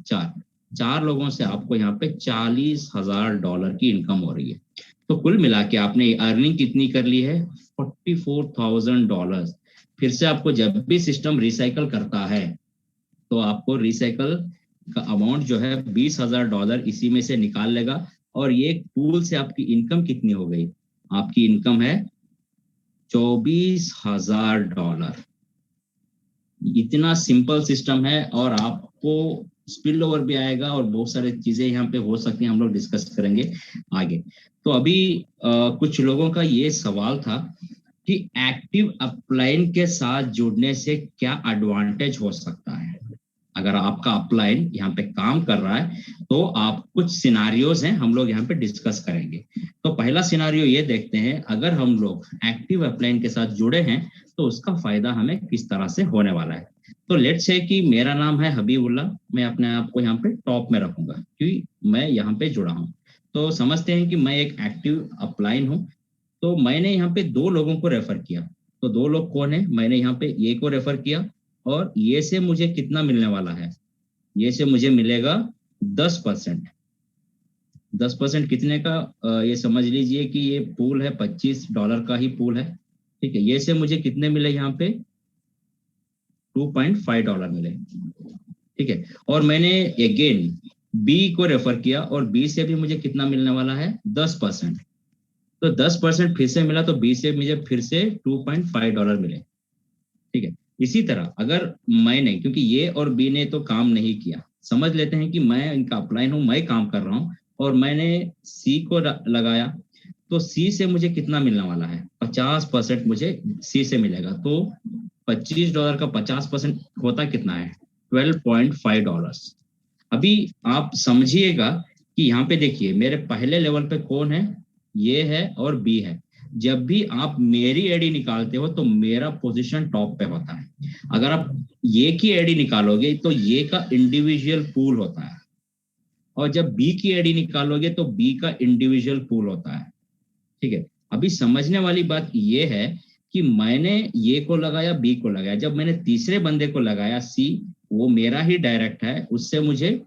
4 लोगों से आपको यहाँ पे $40,000 की इनकम हो रही है। तो कुल मिला के आपने अर्निंग कितनी कर ली है, $44,000। फिर से आपको जब भी सिस्टम रिसाइकल करता है तो आपको रिसाइकल का अमाउंट जो है $20,000 इसी में से निकाल लेगा। और ये पूल से आपकी इनकम कितनी हो गई, आपकी इनकम है $24,000। इतना सिंपल सिस्टम है और आपको स्पिल ओवर भी आएगा और बहुत सारी चीजें यहाँ पे हो सकती हैं, हम लोग डिस्कस करेंगे आगे। तो अभी कुछ लोगों का ये सवाल था कि एक्टिव अपलाइन के साथ जुड़ने से क्या एडवांटेज हो सकता है। अगर आपका अपलाइन यहाँ पे काम कर रहा है तो आप, कुछ सिनारियोज हैं हम लोग यहाँ पे डिस्कस करेंगे। तो पहला सिनारियो ये देखते हैं, अगर हम लोग एक्टिव अपलाइन के साथ जुड़े हैं तो उसका फायदा हमें किस तरह से होने वाला है। तो लेट्स से कि मेरा नाम है हबीबुल्ला, मैं अपने आप को यहाँ पे टॉप में रखूंगा क्योंकि मैं यहाँ पे जुड़ा हूँ। तो समझते हैं कि मैं एक एक्टिव अपलाइन हूँ। तो मैंने यहाँ पे 2 लोगों को रेफर किया। तो 2 लोग कौन है, मैंने यहाँ पे ये को रेफर किया और ये से मुझे कितना मिलने वाला है, ये से मुझे मिलेगा 10%। 10% कितने का, ये समझ लीजिए कि ये पूल है $25 का ही पूल है। ठीक है, ये से मुझे कितने मिले, यहाँ पे $2.5 मिले। ठीक है, और मैंने अगेन बी को रेफर किया और बी से भी मुझे कितना मिलने वाला है, 10%। तो 10% फिर से मिला, तो बी से मुझे फिर से $2.5 मिले। ठीक है, इसी तरह अगर मैंने, क्योंकि ये और बी ने तो काम नहीं किया, समझ लेते हैं कि मैं इनका अपलाइन हूं, मैं काम कर रहा हूं और मैंने सी को लगाया, तो सी से मुझे कितना मिलने वाला है, 50% मुझे सी से मिलेगा। तो $25 का 50% होता कितना है, $12.5। अभी आप समझिएगा कि यहाँ पे देखिए मेरे पहले लेवल पे कौन है, ये है और बी है। जब भी आप मेरी एडी निकालते हो तो मेरा पोजीशन टॉप पे होता है। अगर आप ये की एडी निकालोगे तो ये का इंडिविजुअल पूल होता है, और जब बी की एडी निकालोगे तो बी का इंडिविजुअल पूल होता है। ठीक है, अभी समझने वाली बात ये है कि मैंने ये को लगाया, बी को लगाया, जब मैंने तीसरे बंदे को लगाया सी, वो मेरा ही डायरेक्ट है, उससे मुझे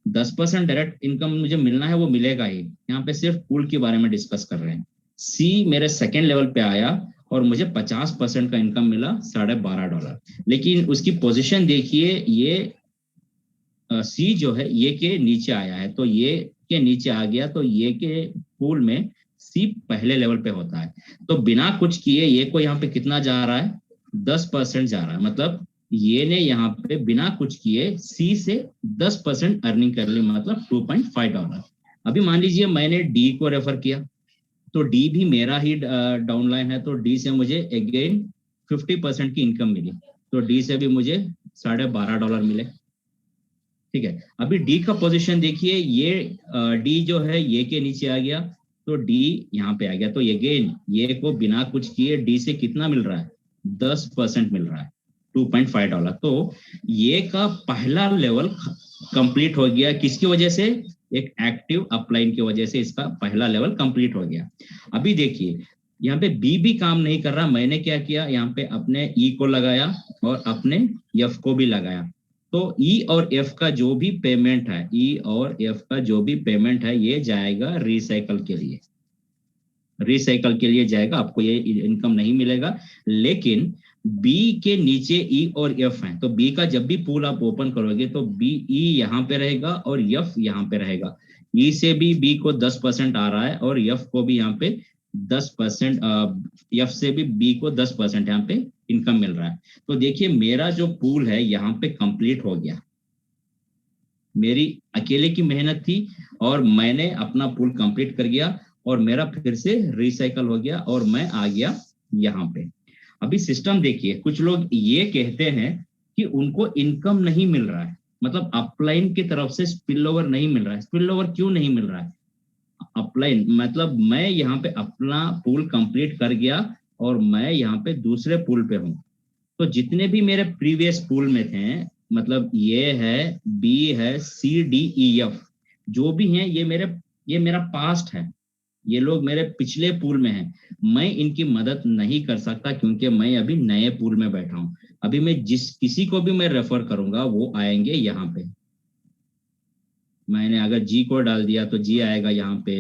10% डायरेक्ट इनकम मुझे मिलना है, वो मिलेगा ही। यहाँ पे सिर्फ पूल के बारे में डिस्कस कर रहे हैं। सी मेरे सेकेंड लेवल पे आया और मुझे 50% का इनकम मिला, $12.5। लेकिन उसकी पोजीशन देखिए, ये सी जो है ये के नीचे आया है, तो ये के नीचे आ गया, तो ये के पूल में सी पहले लेवल पे होता है। तो बिना कुछ किए ये को यहाँ पे कितना जा रहा है, 10% जा रहा है। मतलब ये ने यहाँ पे बिना कुछ किए सी से 10% अर्निंग कर ली, मतलब $2.5। अभी मान लीजिए मैंने डी को रेफर किया, तो डी भी मेरा ही डाउनलाइन है, तो डी से मुझे अगेन 50% की इनकम मिली, तो डी से भी मुझे $12.5 मिले। ठीक है, अभी डी का पोजीशन देखिए, ये डी जो है ये के नीचे आ गया, तो डी यहाँ पे आ गया, तो अगेन ये को बिना कुछ किए डी से कितना मिल रहा है, 10% मिल रहा है, $2.5। तो ये का पहला लेवल कंप्लीट हो गया, किसकी वजह से, एक एक्टिव अपलाइन की वजह से इसका पहला लेवल कंप्लीट हो गया। अभी देखिए यहाँ पे बी भी काम नहीं कर रहा, मैंने क्या किया, यहाँ पे अपने ई को लगाया और अपने एफ को भी लगाया। तो ई और एफ का जो भी पेमेंट है, ई और एफ का जो भी पेमेंट है, ये जाएगा रिसाइकल के लिए, रिसाइकल के लिए जाएगा, आपको ये इनकम नहीं मिलेगा। लेकिन बी के नीचे ई और एफ है, तो बी का जब भी पूल आप ओपन करोगे तो बी ई यहाँ पे रहेगा और एफ यहाँ पे रहेगा। ई से भी बी को 10% आ रहा है और एफ को भी यहाँ पे 10%, एफ से भी बी को 10% यहाँ पे इनकम मिल रहा है। तो देखिए मेरा जो पूल है यहाँ पे कंप्लीट हो गया, मेरी अकेले की मेहनत थी और मैंने अपना पूल कंप्लीट कर गया और मेरा फिर से रिसाइकल हो गया और मैं आ गया यहाँ पे। अभी सिस्टम देखिए, कुछ लोग ये कहते हैं कि उनको इनकम नहीं मिल रहा है, मतलब अपलाइन की तरफ से स्पिल ओवर नहीं मिल रहा है। स्पिल ओवर क्यों नहीं मिल रहा है? अपलाइन मतलब मैं यहाँ पे अपना पूल कंप्लीट कर गया और मैं यहाँ पे दूसरे पूल पे हूँ। तो जितने भी मेरे प्रीवियस पूल में थे, मतलब ये है, बी है, सी डी ई एफ, जो भी हैं ये मेरा पास्ट है, ये लोग मेरे पिछले पूल में हैं। मैं इनकी मदद नहीं कर सकता क्योंकि मैं अभी नए पूल में बैठा हूं। अभी मैं जिस किसी को भी मैं रेफर करूंगा वो आएंगे यहाँ पे। मैंने अगर जी को डाल दिया तो जी आएगा यहाँ पे,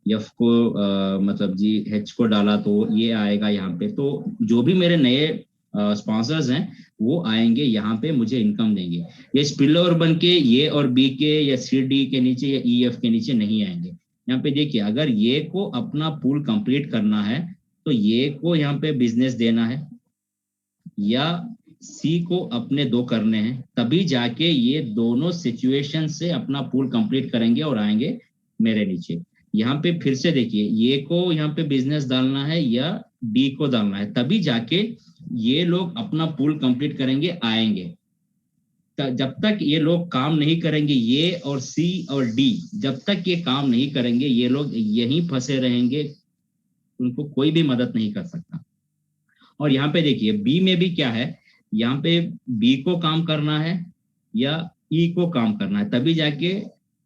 एफ को मतलब जी एच को डाला तो ये आएगा यहाँ पे। तो जो भी मेरे नए स्पॉन्सर्स हैं वो आएंगे यहाँ पे, मुझे इनकम देंगे। ये स्पिल ओवर बन के ये और बी के या सी डी के नीचे या ई एफ के नीचे नहीं आएंगे। यहाँ पे देखिए, अगर ये को अपना पूल कंप्लीट करना है तो ये को यहाँ पे बिजनेस देना है या सी को अपने दो करने हैं, तभी जाके ये दोनों सिचुएशन से अपना पूल कंप्लीट करेंगे और आएंगे मेरे नीचे। यहाँ पे फिर से देखिए, ये को यहाँ पे बिजनेस डालना है या डी को डालना है, तभी जाके ये लोग अपना पूल कंप्लीट करेंगे, आएंगे। जब तक ये लोग काम नहीं करेंगे, ये और सी और डी, जब तक ये काम नहीं करेंगे ये लोग यहीं फंसे रहेंगे, उनको कोई भी मदद नहीं कर सकता। और यहाँ पे देखिए बी में भी क्या है, यहाँ पे बी को काम करना है या ई को काम करना है, तभी जाके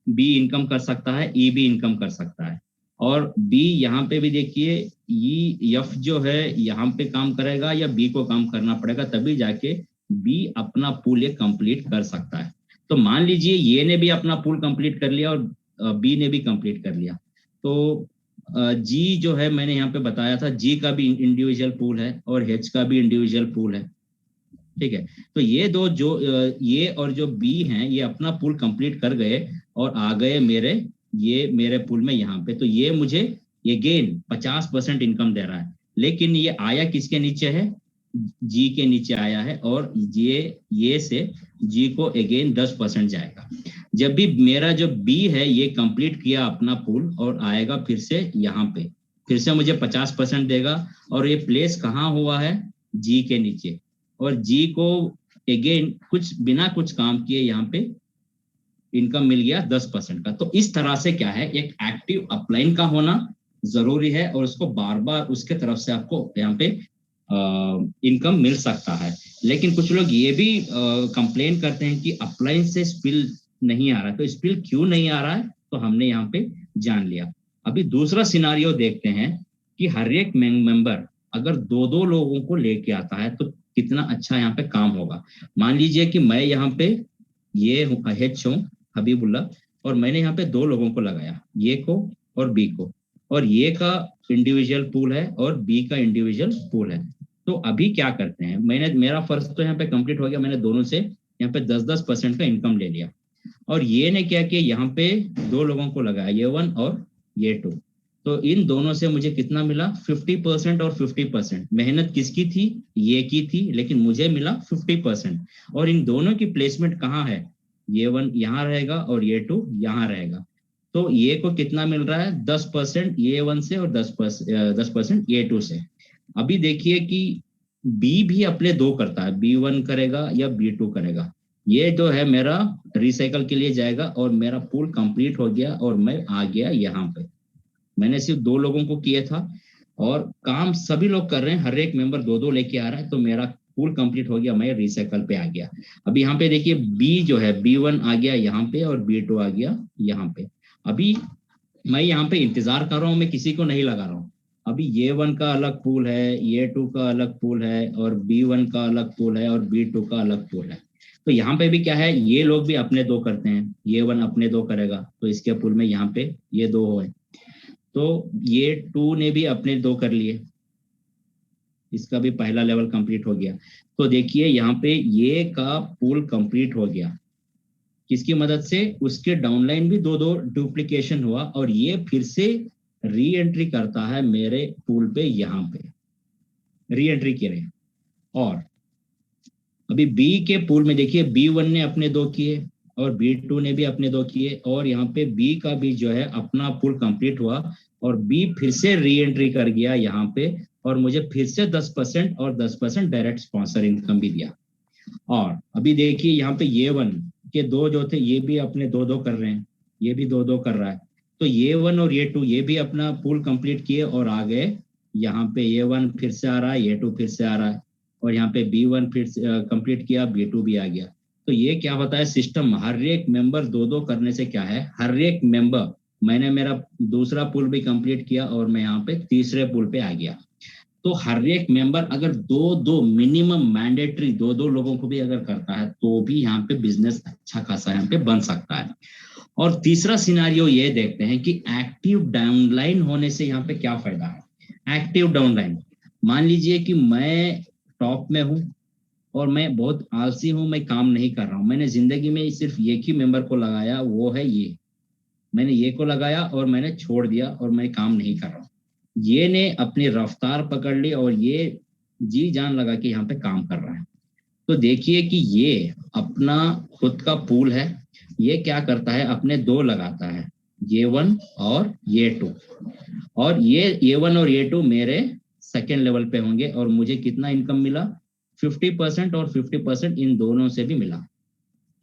बी इनकम कर सकता है, ई भी इनकम कर सकता है। और बी यहाँ पे भी देखिए, ई एफ जो है यहाँ पे काम करेगा या बी को काम करना पड़ेगा, तभी जाके बी अपना पूल ये कंप्लीट कर सकता है। तो मान लीजिए ये ने भी अपना पूल कंप्लीट कर लिया और बी ने भी कंप्लीट कर लिया, तो जी जो है मैंने यहाँ पे बताया था, जी का भी इंडिविजुअल पूल है और एच का भी इंडिविजुअल पूल है, ठीक है। तो ये दो जो ये और जो बी हैं ये अपना पूल कंप्लीट कर गए और आ गए मेरे पूल में यहाँ पे। तो ये मुझे ये गेन 50% इनकम दे रहा है, लेकिन ये आया किसके नीचे है? जी के नीचे आया है और ये से जी को अगेन 10% जाएगा। जब भी मेरा जो बी है ये कंप्लीट किया अपना पूल और आएगा फिर से यहाँ पे, फिर से मुझे 50% देगा और ये प्लेस कहाँ हुआ है? जी के नीचे। और जी को अगेन कुछ बिना कुछ काम किए यहाँ पे इनकम मिल गया 10% का। तो इस तरह से क्या है, एक एक्टिव अपलाइन का होना जरूरी है और उसको बार बार उसके तरफ से आपको यहाँ पे इनकम मिल सकता है। लेकिन कुछ लोग ये भी कंप्लेन करते हैं कि अपलाइन से स्पिल नहीं आ रहा। तो स्पिल क्यों नहीं आ रहा है, तो हमने यहाँ पे जान लिया। अभी दूसरा सिनारियो देखते हैं कि हर एक मेंबर अगर दो दो लोगों को लेके आता है तो कितना अच्छा यहाँ पे काम होगा। मान लीजिए कि मैं यहाँ पे ये एच हूँ हबीबुल्ला और मैंने यहाँ पे दो लोगों को लगाया, ये को और बी को, और ये का इंडिविजुअल पूल है और बी का इंडिविजुअल पूल है। तो अभी क्या करते हैं, मेरा फर्ज तो यहाँ पे कंप्लीट हो गया, मैंने दोनों से यहाँ पे 10-10% का इनकम ले लिया। और ये ने क्या किया, यहाँ पे दो लोगों को लगाया, ये 1 और ये 2। तो इन दोनों से मुझे कितना मिला? 50% और 50%। मेहनत किसकी थी? ये की थी, लेकिन मुझे मिला 50%। और इन दोनों की प्लेसमेंट कहाँ है? ये 1 यहाँ रहेगा और ये 2 यहाँ रहेगा। तो ये को कितना मिल रहा है? 10% ये 1 से और 10% ये 2 से। अभी देखिए कि बी भी अपने दो करता है, B1 करेगा या B2 करेगा। ये जो है मेरा रिसाइकल के लिए जाएगा और मेरा पूल कंप्लीट हो गया और मैं आ गया यहाँ पे। मैंने सिर्फ दो लोगों को किया था और काम सभी लोग कर रहे हैं, हर एक मेंबर दो दो लेके आ रहा है, तो मेरा पूल कंप्लीट हो गया, मैं रिसाइकल पे आ गया। अभी यहाँ पे देखिए बी जो है B1 आ गया यहाँ पे और B2 आ गया यहाँ पे। अभी मैं यहाँ पे इंतजार कर रहा हूँ, मैं किसी को नहीं लगा रहा हूँ। अभी ये 1 का अलग पूल है, ये 2 का अलग पूल है और B1 का अलग पूल है और B2 का अलग पूल है। तो यहाँ पे भी क्या है, ये लोग भी अपने दो करते हैं, ये 1 अपने दो करेगा तो इसके पूल में यहाँ पे ये 2 है। तो ये 2 ने भी अपने 2 कर लिए, इसका भी पहला लेवल कंप्लीट हो गया। तो देखिए यहाँ पे ये का पूल कंप्लीट हो गया, किसकी मदद से? उसके डाउनलाइन भी दो डुप्लीकेशन हुआ और ये फिर से री एंट्री करता है मेरे पूल पे, यहाँ पे री एंट्री करे। और अभी बी के पूल में देखिए B1 ने अपने 2 किए और B2 ने भी अपने 2 किए, और यहाँ पे बी का भी जो है अपना पूल कंप्लीट हुआ, और बी फिर से री एंट्री कर गया यहाँ पे, और मुझे फिर से 10% और 10% डायरेक्ट स्पॉन्सर इनकम भी दिया। और अभी देखिए यहाँ पे ये 1 के 2 जो थे ये भी अपने 2-2 कर रहे हैं, ये भी 2-2 कर रहा है। तो ये 1 और ये 2 ये भी अपना पूल कंप्लीट किए और आ गए यहाँ पे। ये 1 फिर से आ रहा है, ये 2 फिर से आ रहा है, और यहाँ पे B1 फिर से कंप्लीट किया, B2 भी आ गया। तो ये क्या होता है सिस्टम, हर एक मेंबर 2-2 करने से क्या है, हर एक मेंबर, मैंने मेरा दूसरा पुल भी कंप्लीट किया और मैं यहाँ पे तीसरे पुल पे आ गया। तो हर एक मेंबर अगर 2-2 मिनिमम मैंडेटरी 2-2 लोगों को भी अगर करता है तो भी यहाँ पे बिजनेस अच्छा खासा यहाँ पे बन सकता है। और तीसरा सिनारियो ये देखते हैं कि एक्टिव डाउनलाइन होने से यहाँ पे क्या फायदा है। एक्टिव डाउनलाइन, मान लीजिए कि मैं टॉप में हूँ और मैं बहुत आलसी हूँ, मैं काम नहीं कर रहा हूँ, मैंने जिंदगी में सिर्फ एक ही मेंबर को लगाया, वो है ये, मैंने ये को लगाया और मैंने छोड़ दिया और मैं काम नहीं कर रहा हूँ। ये ने अपनी रफ्तार पकड़ ली और ये जी जान लगा कि यहाँ पे काम कर रहा है। तो देखिए कि ये अपना खुद का पूल है, ये क्या करता है, अपने 2 लगाता है, ये 1 और ये 2, और ये 1 और ये 2 मेरे सेकेंड लेवल पे होंगे, और मुझे कितना इनकम मिला, 50% और 50% इन दोनों से भी मिला।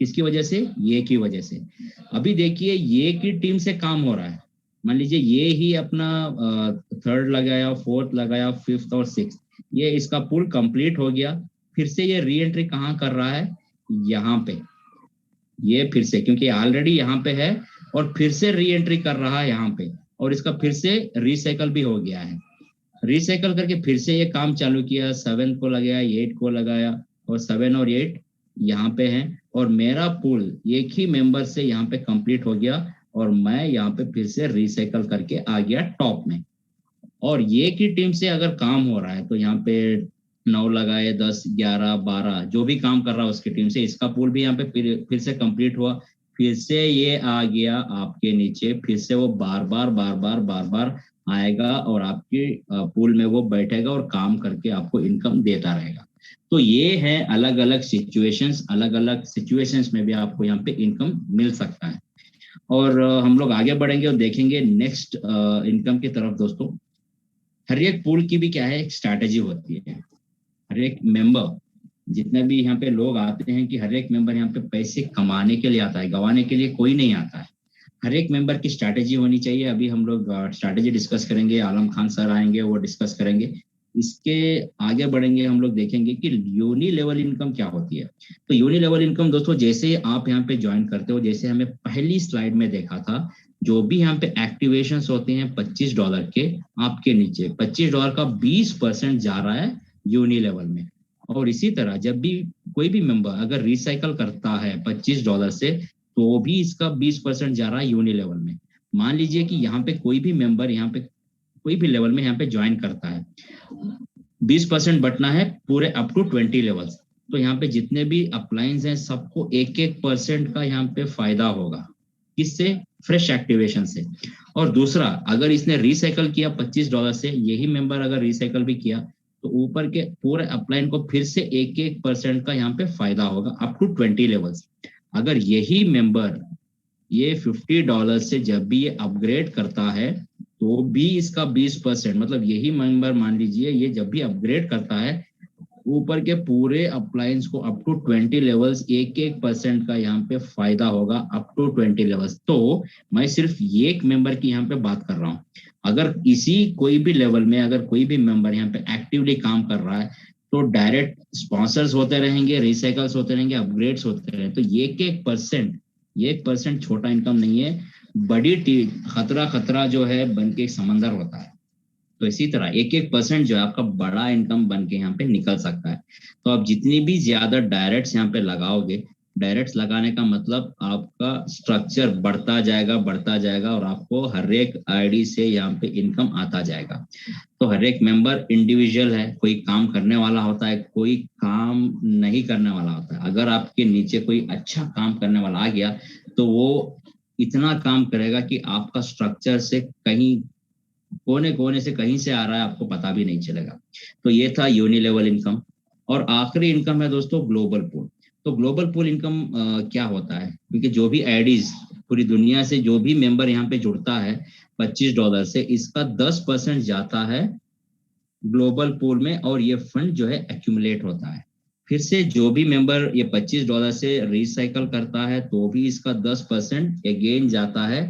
किसकी वजह से, ये की वजह से। अभी देखिए ये की टीम से काम हो रहा है, मान लीजिए ये ही अपना 3rd लगाया, 4th लगाया, 5th और 6th, ये इसका पूल कंप्लीट हो गया। फिर से ये री एंट्री कहाँ कर रहा है, यहाँ पे, ये फिर से, क्योंकि ऑलरेडी यहाँ पे है और फिर से री एंट्री कर रहा है यहाँ पे, और इसका फिर से रिसाइकल भी हो गया है। रिसाइकल करके फिर से ये काम चालू किया, 7 को लगाया, 8 को लगाया, और 7 और 8 यहाँ पे हैं, और मेरा पूल एक ही मेंबर से यहाँ पे कंप्लीट हो गया, और मैं यहाँ पे फिर से रिसाइकल करके आ गया टॉप में। और ये की टीम से अगर काम हो रहा है तो यहाँ पे 9 लगाए, 10, 11, 12 जो भी काम कर रहा है उसकी टीम से, इसका पूल भी यहाँ पे फिर से कंप्लीट हुआ, फिर से ये आ गया आपके नीचे, फिर से वो बार बार आएगा और आपके पूल में वो बैठेगा और काम करके आपको इनकम देता रहेगा। तो ये है अलग अलग सिचुएशंस में भी आपको यहाँ पे इनकम मिल सकता है। और हम लोग आगे बढ़ेंगे और देखेंगे नेक्स्ट इनकम की तरफ। दोस्तों, हर एक पूल की भी क्या है, एक स्ट्रैटेजी होती है। हर एक मेंबर, जितने भी यहाँ पे लोग आते हैं, कि हर एक मेंबर यहाँ पे पैसे कमाने के लिए आता है, गंवाने के लिए कोई नहीं आता है। हर एक मेंबर की स्ट्रैटेजी होनी चाहिए। अभी हम लोग स्ट्रैटेजी डिस्कस करेंगे, आलम खान सर आएंगे, वो डिस्कस करेंगे। इसके आगे बढ़ेंगे, हम लोग देखेंगे कि यूनी लेवल इनकम क्या होती है। तो यूनी लेवल इनकम दोस्तों, जैसे आप यहाँ पे ज्वाइन करते हो, जैसे हमें पहली स्लाइड में देखा था, जो भी यहाँ पे एक्टिवेशंस होते हैं $25 के, आपके नीचे $25 का 20% जा रहा है यूनी लेवल में। और इसी तरह जब भी कोई भी मेंबर अगर रिसाइकल करता है $25 से, तो भी इसका 20% जा रहा है यूनी लेवल में। मान लीजिए कि यहाँ पे कोई भी मेंबर यहाँ पे कोई भी लेवल में यहाँ पे ज्वाइन करता है, 20% बटना है पूरे अप टू 20 लेवल्स। तो यहाँ पे जितने भी अपलाइंस हैं सबको 1-1% का यहाँ पे फायदा होगा। किससे, फ्रेश एक्टिवेशन से। और दूसरा, अगर इसने रिसाइकल किया $25 से, यही मेंबर अगर रिसाइकल भी किया, तो ऊपर के पूरे अपलाइन को फिर से 1-1% का यहाँ पे फायदा होगा अप टू 20 लेवल्स। अगर यही मेंबर ये $50 से जब भी ये अपग्रेड करता है, तो भी इसका 20%, मतलब यही मेंबर मान लीजिए ये जब भी अपग्रेड करता है, ऊपर के पूरे अप्लायंस को अप टू 20 लेवल्स 1-1% का यहाँ पे फायदा होगा, अप टू 20 लेवल्स। तो मैं सिर्फ एक मेंबर की यहाँ पे बात कर रहा हूँ। अगर इसी कोई भी लेवल में अगर कोई भी मेंबर यहाँ पे एक्टिवली काम कर रहा है, तो डायरेक्ट स्पॉन्सर्स होते रहेंगे, रिसाइकल्स होते रहेंगे, अपग्रेड्स होते रहेंगे। तो 1% छोटा इनकम नहीं है, बड़ी खतरा जो है बन के समंदर होता है। तो इसी तरह 1-1% जो है आपका बड़ा इनकम बन के यहाँ पे निकल सकता है। तो आप जितनी भी ज्यादा डायरेक्ट्स यहाँ पे लगाओगे, डायरेक्ट्स लगाने का मतलब आपका स्ट्रक्चर बढ़ता जाएगा और आपको हर एक आईडी से यहाँ पे इनकम आता जाएगा। तो हर एक मेंबर इंडिविजुअल है, कोई काम करने वाला होता है, कोई काम नहीं करने वाला होता है। अगर आपके नीचे कोई अच्छा काम करने वाला आ गया, तो वो इतना काम करेगा कि आपका स्ट्रक्चर से कहीं कोने कोने से कहीं से आ रहा है, आपको पता भी नहीं चलेगा। तो ये था यूनिलेवल इनकम। और आखिरी इनकम है दोस्तों ग्लोबल पूल। तो ग्लोबल पूल इनकम क्या होता है, क्योंकि जो भी एडीज पूरी दुनिया से जो भी मेंबर यहाँ पे जुड़ता है $25 से, इसका 10% जाता है ग्लोबल पूल में, और ये फंड जो है एक्यूमुलेट होता है। फिर से जो भी मेंबर ये $25 से रिसाइकल करता है तो भी इसका 10% अगेन जाता है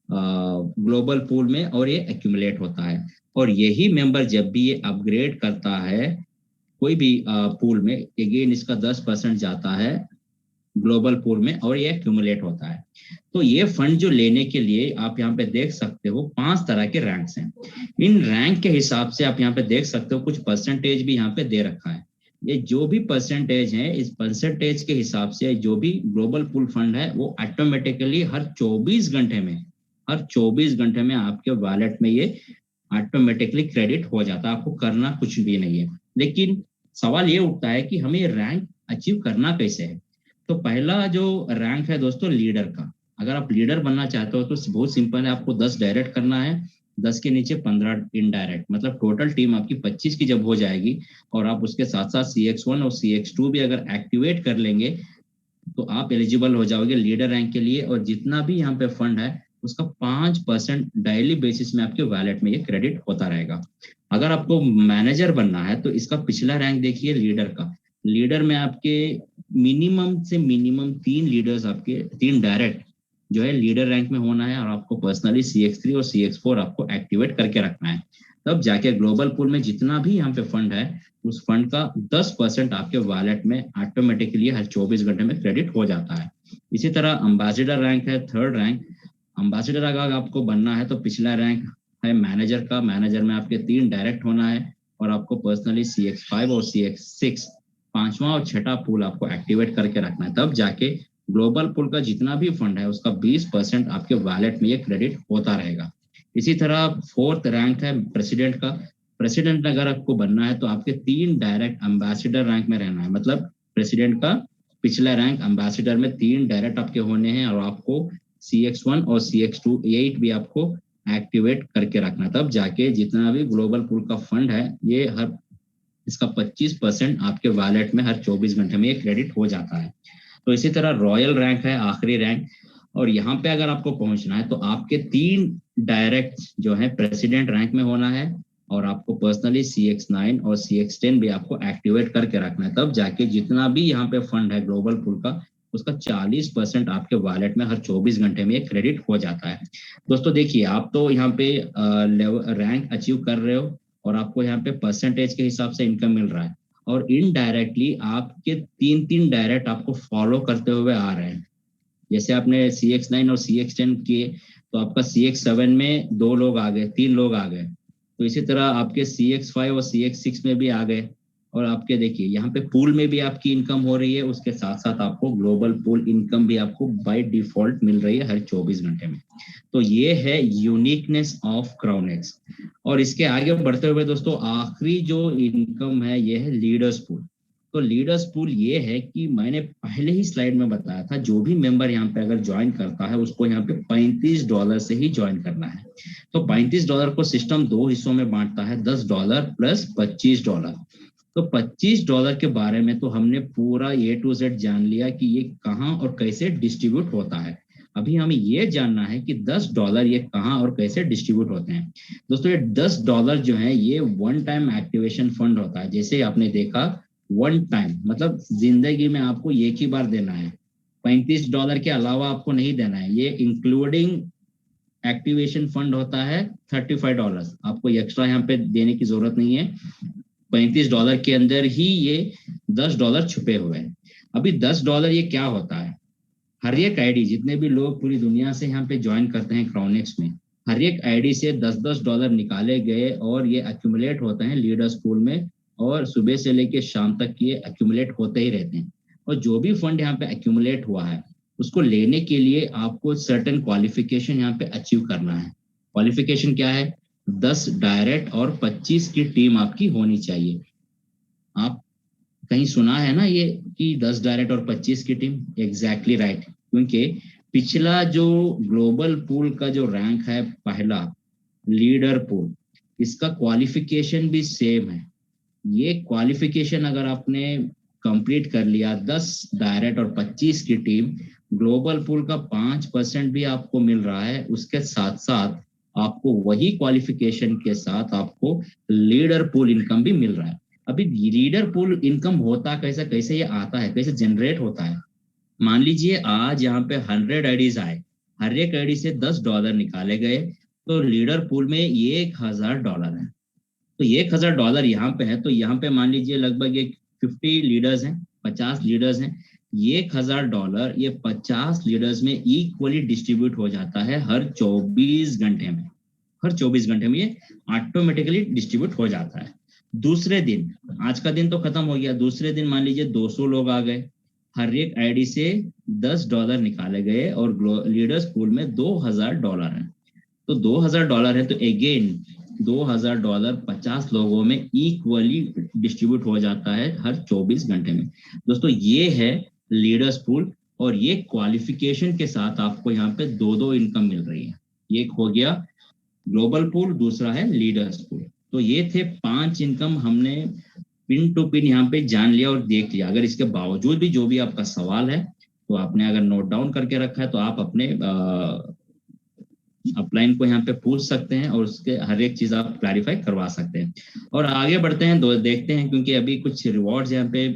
ग्लोबल पूल में, और ये एक्यूमुलेट होता है। और यही मेंबर जब भी ये अपग्रेड करता है कोई भी पूल में, अगेन इसका 10% जाता है ग्लोबल पूल में, और ये एक्यूमुलेट होता है। तो ये फंड जो लेने के लिए आप यहाँ पे देख सकते हो 5 तरह के रैंक्स हैं। इन रैंक के हिसाब से आप यहाँ पे देख सकते हो कुछ परसेंटेज भी यहाँ पे दे रखा है। ये जो भी परसेंटेज है, इस परसेंटेज के हिसाब से जो भी ग्लोबल पूल फंड है वो ऑटोमेटिकली हर 24 घंटे में आपके वॉलेट में ये ऑटोमेटिकली क्रेडिट हो जाता है। आपको करना कुछ भी नहीं है। लेकिन सवाल ये उठता है कि हमें रैंक अचीव करना कैसे है। तो पहला जो रैंक है दोस्तों लीडर का। अगर आप लीडर बनना चाहते हो तो बहुत सिंपल है, आपको 10 डायरेक्ट करना है, 10 के नीचे 15 इनडायरेक्ट, मतलब टोटल टीम आपकी 25 की जब हो जाएगी, और आप उसके साथ साथ CX1 और CX2 भी अगर एक्टिवेट कर लेंगे तो आप एलिजिबल हो जाओगे लीडर रैंक के लिए। और जितना भी यहाँ पे फंड है उसका 5% डेली बेसिस में आपके वॉलेट में ये क्रेडिट होता रहेगा। अगर आपको मैनेजर बनना है तो इसका पिछला रैंक देखिए लीडर का। लीडर में आपके मिनिमम से मिनिमम 3 लीडर्स, आपके 3 डायरेक्ट जो है लीडर रैंक में होना है, और आपको पर्सनली CX3 और CX4 आपको एक्टिवेट करके रखना है। तब जाके ग्लोबल पूल में जितना भी यहाँ पे फंड है उस फंड का 10% आपके वॉलेट में ऑटोमेटिकली हर 24 घंटे में क्रेडिट हो जाता है। इसी तरह अम्बेसडर रैंक है, थर्ड रैंक। अम्बेसडर अगर आपको बनना है तो पिछला रैंक है मैनेजर का। मैनेजर में आपके 3 डायरेक्ट होना है, और आपको पर्सनली CX5 और CX6 पांचवा और छठा पूल आपको एक्टिवेट करके रखना है। तब जाके ग्लोबल पूल का जितना भी फंड है उसका 20% आपके वॉलेट में ये क्रेडिट होता रहेगा। इसी तरह फोर्थ रैंक है प्रेसिडेंट का। प्रेसिडेंट अगर आपको बनना है तो आपके 3 डायरेक्ट अम्बेसडर रैंक में रहना है। मतलब प्रेसिडेंट का पिछला रैंक, अम्बेसडर में 3 डायरेक्ट आपके होने हैं, और आपको CX1 और CX2 8 भी आपको एक्टिवेट करके रखना। तब जाके जितना भी ग्लोबल पूल का फंड है ये हर इसका 25% आपके वॉलेट में हर 24 घंटे में ये क्रेडिट हो जाता है। तो इसी तरह रॉयल रैंक है आखिरी रैंक। और यहाँ पे अगर आपको पहुंचना है तो आपके 3 डायरेक्ट जो है प्रेसिडेंट रैंक में होना है, और आपको पर्सनली CX9 और CX10 भी आपको एक्टिवेट करके रखना है। तब जाके जितना भी यहाँ पे फंड है ग्लोबल पूल का उसका 40% आपके वॉलेट में हर 24 घंटे में क्रेडिट हो जाता है। दोस्तों देखिए, आप तो यहाँ पे रैंक अचीव कर रहे हो, और आपको यहाँ पे परसेंटेज के हिसाब से इनकम मिल रहा है, और इनडायरेक्टली आपके 3 डायरेक्ट आपको फॉलो करते हुए आ रहे हैं। जैसे आपने CX9 और CX10 किए तो आपका CX7 में 2 लोग आ गए, 3 लोग आ गए। तो इसी तरह आपके CX5 और CX6 में भी आ गए। और आपके देखिए यहाँ पे पूल में भी आपकी इनकम हो रही है, उसके साथ साथ आपको ग्लोबल पूल इनकम भी आपको बाय डिफॉल्ट मिल रही है हर 24 घंटे में। तो ये है यूनिकनेस ऑफ क्राउनेक्स। और इसके आगे बढ़ते हुए दोस्तों आखिरी जो इनकम है ये है लीडर्स पूल। तो लीडर्स पूल ये है कि मैंने पहले ही स्लाइड में बताया था, जो भी मेंबर यहाँ पे अगर ज्वाइन करता है उसको यहाँ पे $35 से ही ज्वाइन करना है। तो $35 को सिस्टम 2 हिस्सों में बांटता है, $10 प्लस $25। तो $25 के बारे में तो हमने पूरा A to Z जान लिया कि ये कहाँ और कैसे डिस्ट्रीब्यूट होता है। अभी हमें ये जानना है कि $10 ये कहाँ और कैसे डिस्ट्रीब्यूट होते हैं। दोस्तों ये $10 जो है ये वन टाइम एक्टिवेशन फंड होता है। जैसे आपने देखा वन टाइम मतलब जिंदगी में आपको एक ही बार देना है, $35 के अलावा आपको नहीं देना है। ये इंक्लूडिंग एक्टिवेशन फंड होता है $35, आपको एक्स्ट्रा यहाँ पे देने की जरूरत नहीं है। $35 के अंदर ही ये $10 छुपे हुए हैं। अभी $10 ये क्या होता है, हर एक आईडी जितने भी लोग पूरी दुनिया से यहाँ पे ज्वाइन करते हैं क्राउनेक्स में, हर एक आईडी से $10 निकाले गए और ये एक्यूमुलेट होते हैं लीडर्स पूल में, और सुबह से लेके शाम तक ये एक्यूमुलेट होते ही रहते हैं। और जो भी फंड यहाँ पे एक्यूमुलेट हुआ है उसको लेने के लिए आपको सर्टेन क्वालिफिकेशन यहाँ पे अचीव करना है। क्वालिफिकेशन क्या है, 10 डायरेक्ट और 25 की टीम आपकी होनी चाहिए। आप कहीं सुना है ना ये कि 10 डायरेक्ट और 25 की टीम, एग्जैक्टली राइट। क्योंकि पिछला जो ग्लोबल पूल का जो रैंक है पहला, लीडर पूल, इसका क्वालिफिकेशन भी सेम है। ये क्वालिफिकेशन अगर आपने कंप्लीट कर लिया, 10 डायरेक्ट और 25 की टीम, ग्लोबल पूल का 5% भी आपको मिल रहा है। उसके साथ साथ आपको वही क्वालिफिकेशन के साथ आपको लीडर पूल इनकम भी मिल रहा है। अभी लीडर पूल इनकम होता कैसे, कैसे ये आता है, कैसे जनरेट होता है? मान लीजिए आज यहाँ पे 100 आईडीज आए, हर एक आईडी से $10 निकाले गए, तो लीडर पूल में $1000 है। तो $1000 यहाँ पे है, तो यहाँ पे मान लीजिए लगभग एक 50 लीडर्स हैं, 50 लीडर्स हैं। $1000 ये 50 लीडर्स में इक्वली डिस्ट्रीब्यूट हो जाता है हर 24 घंटे में। हर 24 घंटे में ये ऑटोमेटिकली डिस्ट्रीब्यूट हो जाता है। दूसरे दिन, आज का दिन तो खत्म हो गया, दूसरे दिन मान लीजिए 200 लोग आ गए, हर एक आईडी से $10 निकाले गए और लीडर्स पूल में $2000 है। तो $2000 है, तो अगेन $2000 50 लोगों में इक्वली डिस्ट्रीब्यूट हो जाता है हर 24 घंटे में। दोस्तों ये है लीडर्स पूल, और ये क्वालिफिकेशन के साथ आपको यहाँ पे दो इनकम मिल रही है। एक हो गया ग्लोबल पूल, दूसरा है लीडर्स पूल। तो ये थे 5 इनकम, हमने पिन टू पिन यहाँ पे जान लिया और देख लिया। अगर इसके बावजूद भी जो भी आपका सवाल है, तो आपने अगर नोट डाउन करके रखा है, तो आप अपने अपलाइन को यहाँ पे पूछ सकते हैं और उसके हर एक चीज आप क्लैरिफाई करवा सकते हैं। और आगे बढ़ते हैं, देखते हैं, क्योंकि अभी कुछ रिवॉर्ड्स यहाँ पे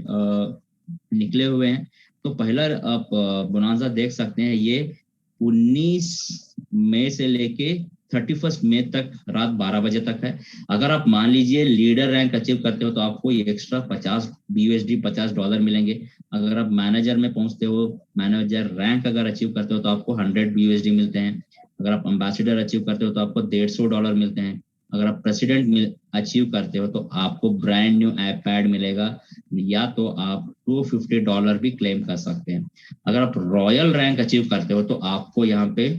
निकले हुए हैं। तो पहला आप बोनांजा देख सकते हैं, ये 19 मई से लेके 31 मई तक रात 12 बजे तक है। अगर आप मान लीजिए लीडर रैंक अचीव करते हो, तो आपको एक्स्ट्रा 50 BUSD $50 मिलेंगे। अगर आप मैनेजर में पहुंचते हो, मैनेजर रैंक अगर अचीव करते हो, तो आपको 100 BUSD मिलते हैं। अगर आप एम्बेसडर अचीव करते हो, तो आपको $150 मिलते हैं। अगर आप प्रेसिडेंट अचीव करते हो, तो आपको ब्रांड न्यू iPad मिलेगा, या तो आप $250 भी क्लेम कर सकते हैं। अगर आप रॉयल रैंक अचीव करते हो, तो आपको यहाँ पे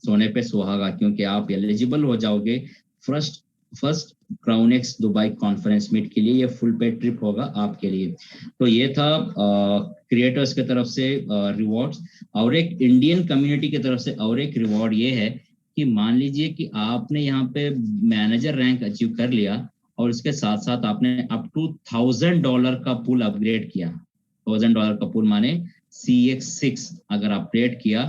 सोने पे सुहागा, क्योंकि आप एलिजिबल हो जाओगे फर्स्ट क्राउनेक्स दुबई कॉन्फ्रेंस मीट के लिए। ये फुल पे ट्रिप होगा आपके लिए। तो ये था क्रिएटर्स की तरफ से रिवॉर्ड्स। और एक इंडियन कम्युनिटी की तरफ से और एक रिवॉर्ड ये है कि मान लीजिए कि आपने यहाँ पे मैनेजर रैंक अचीव कर लिया, और इसके साथ साथ आपने अप टू $1000 का पूल अपग्रेड किया। $1000 का पूल माने CX6 अगर अपग्रेड किया,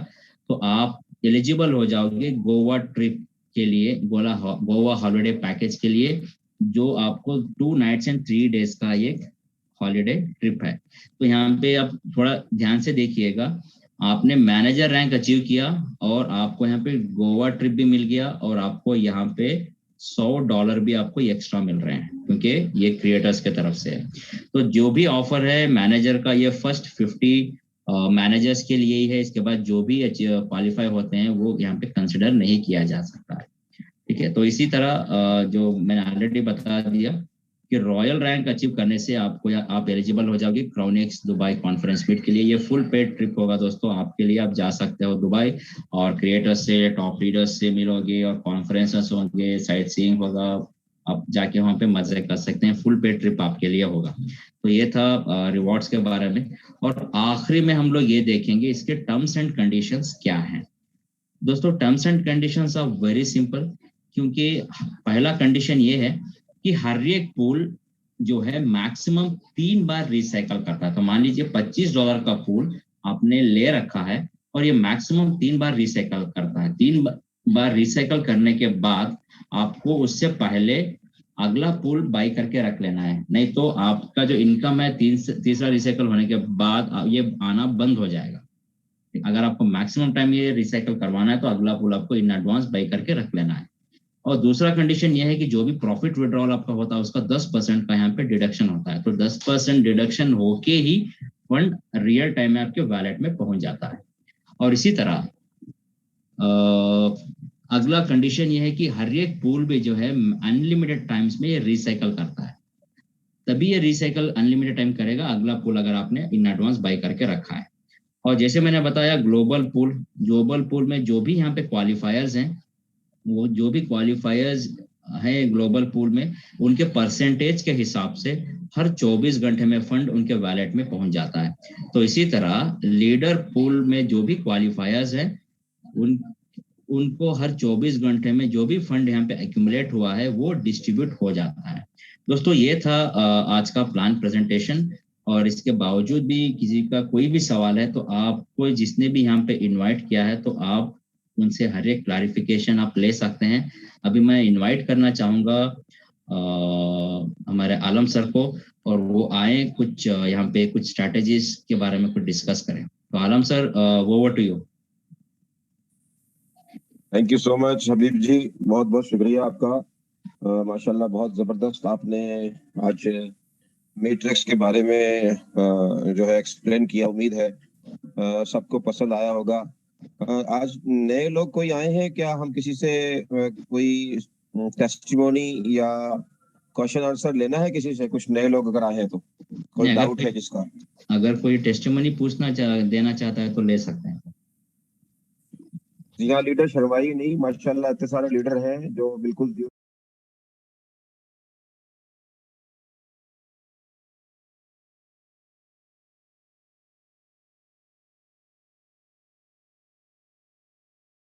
तो आप एलिजिबल हो जाओगे गोवा ट्रिप के लिए, गोवा हॉलिडे पैकेज के लिए, जो आपको 2 नाइट्स एंड 3 डेज का एक हॉलिडे ट्रिप है। तो यहाँ पे आप थोड़ा ध्यान से देखिएगा, आपने मैनेजर रैंक अचीव किया और आपको यहाँ पे गोवा ट्रिप भी मिल गया, और आपको यहाँ पे $100 भी आपको एक्स्ट्रा मिल रहे हैं, क्योंकि ये क्रिएटर्स के तरफ से है। तो जो भी ऑफर है मैनेजर का, ये फर्स्ट 50 मैनेजर्स के लिए ही है। इसके बाद जो भी क्वालिफाई होते हैं वो यहाँ पे कंसिडर नहीं किया जा सकता है। ठीक है, तो इसी तरह जो मैंने ऑलरेडी बता दिया कि रॉयल रैंक अचीव करने से आप एलिजिबल हो जाओगे क्राउनेक्स दुबई कॉन्फ्रेंस मीट के लिए। ये फुल पेड ट्रिप होगा दोस्तों आपके लिए। आप जा सकते हो दुबई, और क्रिएटर्स से, टॉप लीडर्स से मिलोगे, और कॉन्फ्रेंसेस होंगे, साइट सीइंग होगा, आप जाके वहाँ पे मजे कर सकते हैं। फुल पेड ट्रिप आपके लिए होगा। तो ये था रिवॉर्ड्स के बारे में। और आखिरी में हम लोग ये देखेंगे इसके टर्म्स एंड कंडीशंस क्या हैं। दोस्तों terms and conditions are very simple, क्योंकि पहला कंडीशन ये है कि हर एक पूल जो है मैक्सिमम 3 बार रिसाइकल करता है। तो मान लीजिए $25 का पूल आपने ले रखा है, और ये मैक्सिमम 3 बार रिसाइकल करता है। 3 बार रिसाइकल करने के बाद आपको उससे पहले अगला पूल बाई करके रख लेना है, नहीं तो आपका जो इनकम है तीसरा रिसाइकल होने के बाद ये आना बंद हो जाएगा। अगर आपको मैक्सिमम टाइम ये रिसाइकल करवाना है, तो अगला पूल आपको इन एडवांस बाई करके रख लेना है। और दूसरा कंडीशन यह है कि जो भी प्रॉफिट विड्रॉल आपका होता है, उसका 10% का यहाँ पे डिडक्शन होता है। तो 10% डिडक्शन होके ही फंड रियल टाइम में आपके वॉलेट में पहुंच जाता है। और इसी तरह अगला कंडीशन ये है कि हर एक पूल भी जो है अनलिमिटेड टाइम्स में ये रिसाइकल करता है। तभी ये रिसाइकल अनलिमिटेड टाइम करेगा अगला पूल, अगर आपने इन एडवांस बाई करके रखा है। और जैसे मैंने बताया ग्लोबल पूल में जो भी यहाँ पे क्वालिफायर्स हैं, वो जो भी क्वालिफायर्स हैं ग्लोबल पूल में, उनके परसेंटेज के हिसाब से हर 24 घंटे में फंड उनके वॉलेट में पहुंच जाता है। तो इसी तरह लीडर पूल में जो भी क्वालिफायर्स हैं, उनको हर 24 घंटे में जो भी फंड यहाँ पे एक्यूमुलेट हुआ है वो डिस्ट्रीब्यूट हो जाता है। दोस्तों ये था आज का प्लान प्रेजेंटेशन, और इसके बावजूद भी किसी का कोई भी सवाल है तो आपको जिसने भी यहाँ पे इनवाइट किया है तो आप उनसे हर एक क्लैरिफिकेशन आप ले सकते हैं। अभी मैं इनवाइट करना चाहूंगा हमारे आलम सर को, और वो आए कुछ यहाँ पे कुछ स्ट्रैटेजीज के बारे में कुछ डिस्कस करें। तो Alam sir, over to you. Thank you so much Habib ji, बहुत बहुत शुक्रिया आपका। माशाल्लाह बहुत जबरदस्त आपने आज मैट्रिक्स के बारे में जो है एक्सप्लेन किया। उम्मीद है सबको पसंद आया होगा। आज नए लोग कोई आए हैं क्या? हम किसी से कोई टेस्टिमोनी या क्वेश्चन आंसर लेना है किसी से? कुछ नए लोग अगर आए हैं तो कोई डाउट है जिसका? अगर कोई टेस्टिमोनी देना चाहता है तो ले सकते हैं। जी हाँ, लीडर शर्माई नहीं, माशाल्लाह इतने सारे लीडर हैं जो बिल्कुल